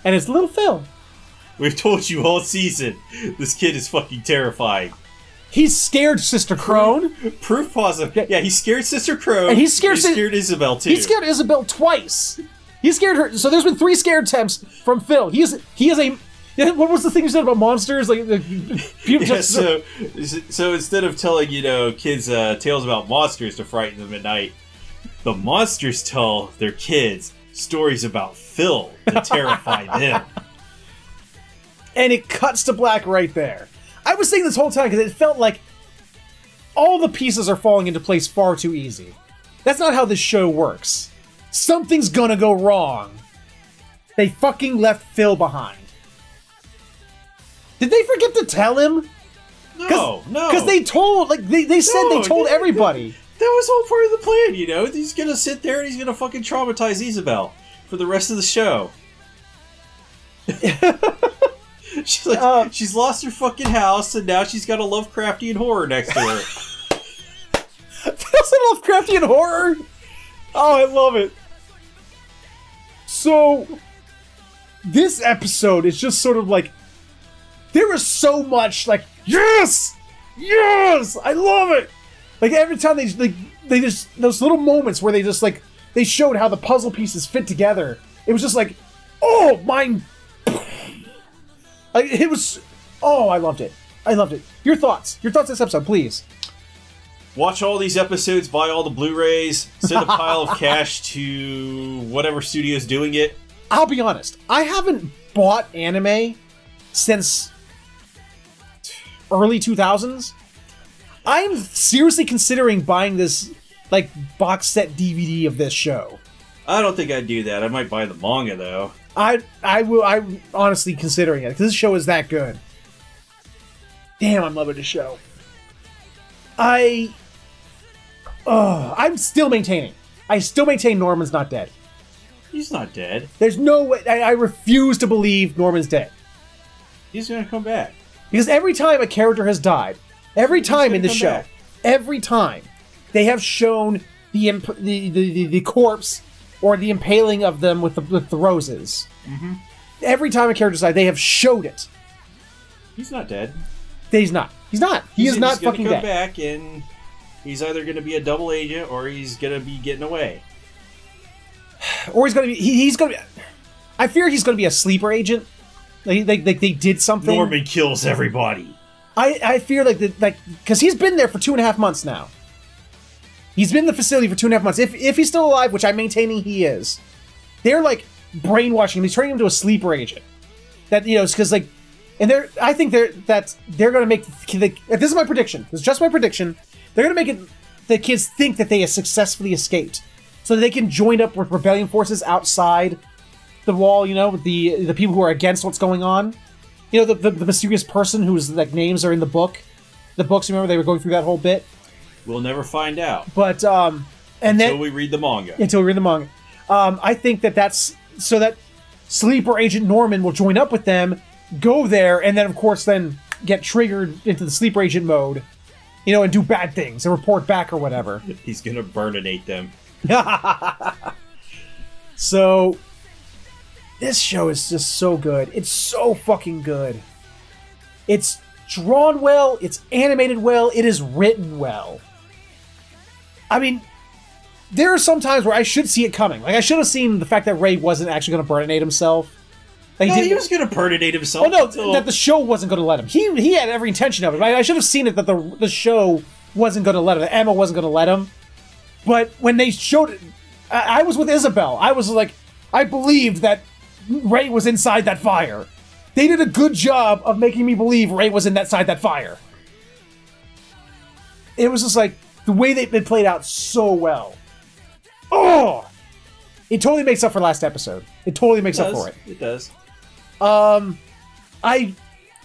And it's little Phil. We've told you all season, this kid is fucking terrifying. He's scared Sister Crone. Proof positive. Yeah, he scared Sister Crone. And he's scared Isabel too. He scared Isabel twice. He scared her. So there's been 3 scare attempts from Phil. He is Yeah, what was the thing you said about monsters? Like, people yeah, so instead of telling, kids tales about monsters to frighten them at night, the monsters tell their kids stories about Phil to terrify them. And it cuts to black right there. I was saying this whole time because it felt like all the pieces are falling into place far too easy. That's not how this show works. Something's gonna go wrong. They fucking left Phil behind. Did they forget to tell him? No. Because they told, they said they told everybody. That was all part of the plan, He's gonna sit there and he's gonna fucking traumatize Isabel for the rest of the show. She's like, she's lost her fucking house and now she's got a Lovecraftian horror next to her. That's a Lovecraftian horror? Oh, I love it. So, this episode is just sort of like, there is so much like, yes! Yes! I love it! Like, every time they just, those little moments where they showed how the puzzle pieces fit together. It was just like, oh, mine. Like, it was, oh, I loved it. I loved it. Your thoughts this episode, please. Watch all these episodes, buy all the Blu-rays, send a pile of cash to whatever studio's doing it. I'll be honest, I haven't bought anime since early 2000s. I'm seriously considering buying this, like, box set DVD of this show. I don't think I'd do that. I might buy the manga, though. I'm honestly considering it, because this show is that good. Damn, I'm loving this show. I'm still maintaining. I still maintain Norman's not dead. He's not dead. There's no way. I refuse to believe Norman's dead. He's gonna come back. Because every time a character has died, every time in the show, every time, they have shown the corpse or the impaling of them with the roses. Mm-hmm. Every time a character's died, they have showed it. He's not dead. He's not. He is not fucking dead. He's gonna come back, and he's either gonna be a double agent or he's gonna be getting away. Or he's gonna be. He's gonna be. I fear he's gonna be a sleeper agent. They did something. Norman kills everybody. I fear because he's been there for 2.5 months now. He's been in the facility for 2.5 months. If he's still alive, which I'm maintaining he is, they're like brainwashing him. He's turning him into a sleeper agent. That it's because I think they're gonna make this is my prediction. This is just my prediction. They're gonna make the kids think that they have successfully escaped, so that they can join up with rebellion forces outside the wall. With the people who are against what's going on. The mysterious person whose names are in the book. The books, remember, they were going through that whole bit. We'll never find out. But until we read the manga. I think that's so that sleeper agent Norman will join up with them, go there, and then of course get triggered into the sleeper agent mode, and do bad things and report back or whatever. He's gonna burninate them. So this show is just so good. It's so fucking good. It's drawn well, it's animated well, it is written well. I mean, there are some times where I should see it coming. Like, I should have seen the fact that Ray wasn't actually going to burninate himself. He was going to burninate himself. Oh, no, that the show wasn't going to let him. He had every intention of it. I should have seen it that the show wasn't going to let him. That Emma wasn't going to let him. But when they showed it, I was with Isabel. I was like, I believed that Ray was inside that fire. They did a good job of making me believe Ray was inside that fire. It was just like, the way it played out so well. Oh! It totally makes up for last episode. It totally makes up for it. It does.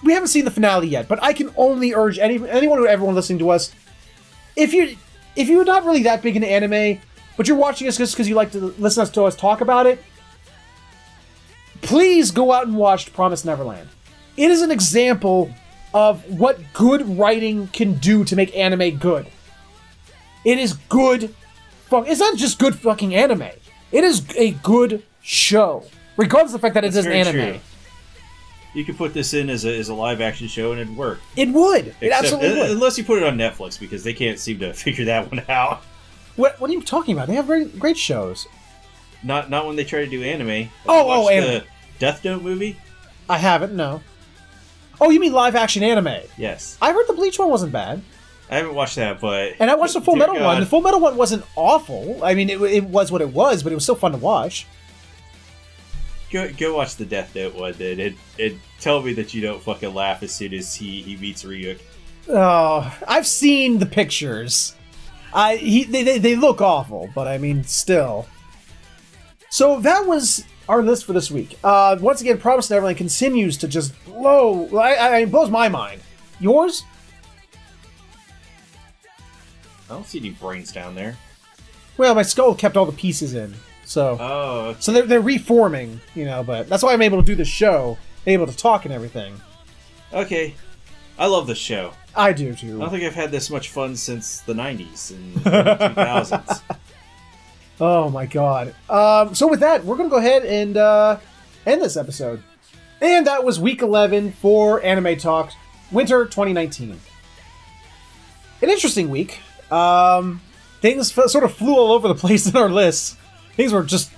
We haven't seen the finale yet, but I can only urge everyone listening to us, if you're not really that big into anime, but you're watching us just because you like to listen to us talk about it, please go out and watch Promised Neverland. It is an example of what good writing can do to make anime good. It is good. It's not just good fucking anime. It is a good show, regardless of the fact that it is an anime. True. You could put this in as a live action show and it'd work. It would. It absolutely would. Unless you put it on Netflix, because they can't seem to figure that one out. What are you talking about? They have great shows. Not when they try to do anime. Anime. The Death Note movie? I haven't, no. Oh, you mean live-action anime? Yes. I heard the Bleach one wasn't bad. I haven't watched that, but... And I watched the Full Metal one. The Full Metal one wasn't awful. I mean, it was what it was, but it was still fun to watch. Go watch the Death Note one, then. And tell me that you don't fucking laugh as soon as he meets Ryuk. Oh, I've seen the pictures. They look awful, but I mean, still. So that was our list for this week. Once again, Promised Neverland continues to just blow. It blows my mind. Yours? I don't see any brains down there. Well, my skull kept all the pieces in, so. Oh. Okay. So they're reforming, you know. But that's why I'm able to do this show, able to talk and everything. Okay, I love this show. I do too. I don't think I've had this much fun since the 90s and the 2000s. Oh my god. So with that, we're going to go ahead and end this episode. And that was week 11 for Anime Talk, Winter 2019. An interesting week. Things sort of flew all over the place in our lists. Things were just...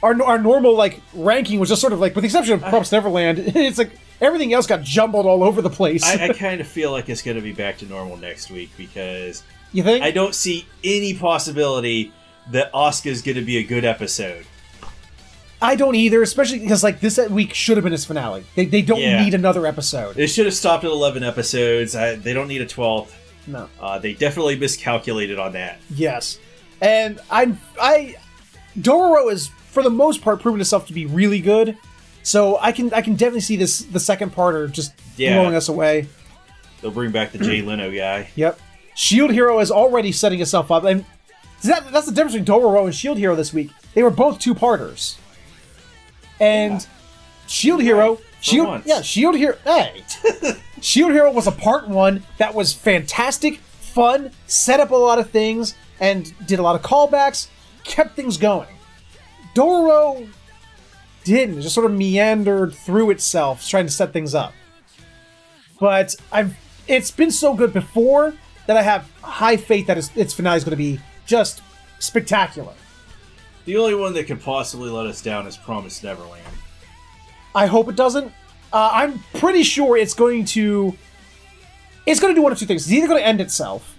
Our normal, like, ranking was just sort of like, with the exception of Promised Neverland, it's like everything else got jumbled all over the place. I kind of feel like it's going to be back to normal next week because... You think? I don't see any possibility that Asuka's going to be a good episode. I don't either, especially because, like, this week should have been his finale. They don't need another episode. It should have stopped at 11 episodes. They don't need a 12th. No. They definitely miscalculated on that. Yes. And Dororo is, for the most part, proven itself to be really good. So I can definitely see the second parter just blowing us away. They'll bring back the Jay Leno guy. Yep. Shield Hero is already setting itself up. And that's the difference between Dororo and Shield Hero this week. They were both two-parters. And Shield Hero... Shield Hero... Hey! Shield Hero was a part 1 that was fantastic, fun, set up a lot of things, and did a lot of callbacks, kept things going. Dororo didn't. It just sort of meandered through itself, trying to set things up. But it's been so good before that I have high faith that its finale is going to be just spectacular. The only one that could possibly let us down is Promised Neverland. I hope it doesn't. I'm pretty sure it's going to do one of two things. It's either going to end itself.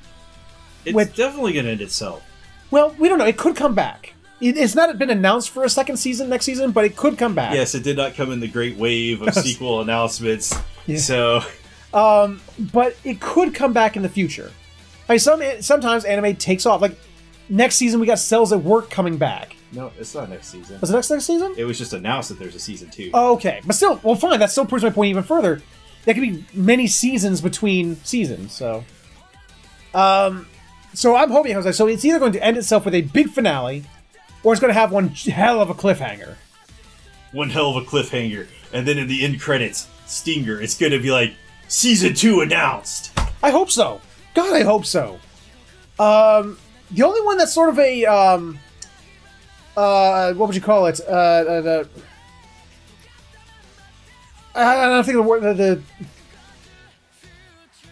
It's definitely going to end itself. Well, we don't know. It could come back. It's not been announced for a second season next season, but it could come back. Yes, it did not come in the great wave of sequel announcements. Yeah. So, but it could come back in the future. I mean, sometimes anime takes off. Like next season, we got Cells at Work coming back. No, it's not next season. Was it next season? It was just announced that there's a season 2. Oh, okay, but still, well, fine. That still proves my point even further. There could be many seasons between seasons. So, so I'm hoping so it's either going to end itself with a big finale, or it's going to have one hell of a cliffhanger. One hell of a cliffhanger, and then in the end credits, Stinger. It's going to be like season 2 announced. I hope so. God, I hope so. The only one that's sort of a what would you call it? I don't think of the word.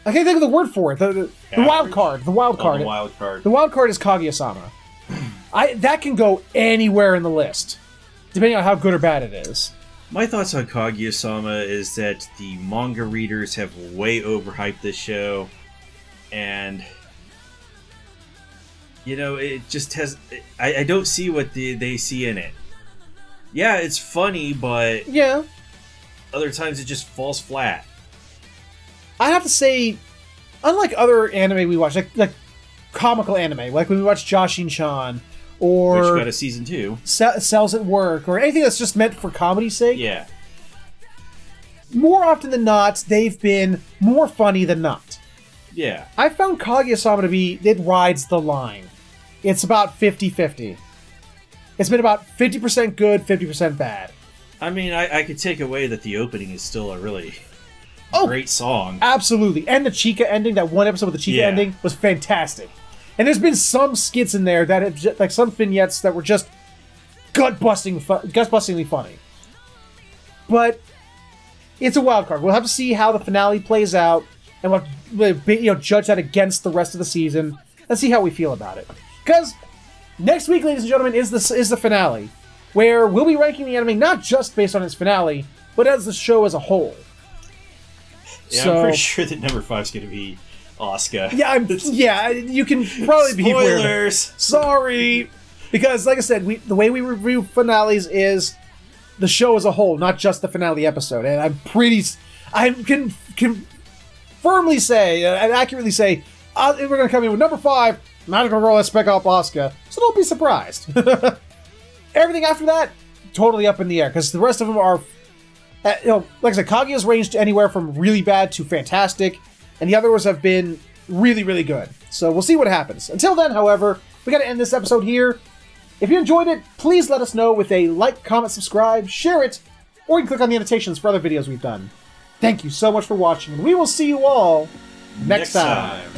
I can't think of the word for it. The wild card. The wild card. The wild card. The wild card is Kaguya-sama. That can go anywhere in the list, depending on how good or bad it is. My thoughts on Kaguya-sama is that the manga readers have way overhyped this show, and you know, it just has... I don't see what they see in it. Yeah, it's funny, but... Yeah. Other times it just falls flat. I have to say, unlike other anime we watch, like comical anime, like when we watch Joshin-chan, or... Which got a season 2. Cells at Work, or anything that's just meant for comedy's sake. Yeah. More often than not, they've been more funny than not. Yeah. I found Kaguya-sama to be... It rides the line. It's about 50-50. It's been about 50% good, 50% bad. I mean, I could take away that the opening is still a really great song. Absolutely. And the Chica ending, that one episode with the Chica ending, was fantastic. And there's been some skits in there that have, like some vignettes that were just gut-bustingly funny. But it's a wild card. We'll have to see how the finale plays out, and we'll judge that against the rest of the season and see how we feel about it. Because next week, ladies and gentlemen, is the finale, where we'll be ranking the anime not just based on its finale, but as the show as a whole. Yeah, so, I'm pretty sure that number 5 is going to be Asuka. Yeah, you can probably be aware. Spoilers! Sorry! Because, like I said, the way we review finales is the show as a whole, not just the finale episode. And I can firmly say, and accurately say, we're going to come in with number 5, Magical Girl Let's Spec Up Asuka. So don't be surprised. Everything after that, totally up in the air, because the rest of them are, like I said, Kaguya's ranged anywhere from really bad to fantastic, and the others have been really, really good. So we'll see what happens. Until then, however, we got to end this episode here. If you enjoyed it, please let us know with a like, comment, subscribe, share it, or you can click on the annotations for other videos we've done. Thank you so much for watching, and we will see you all next time.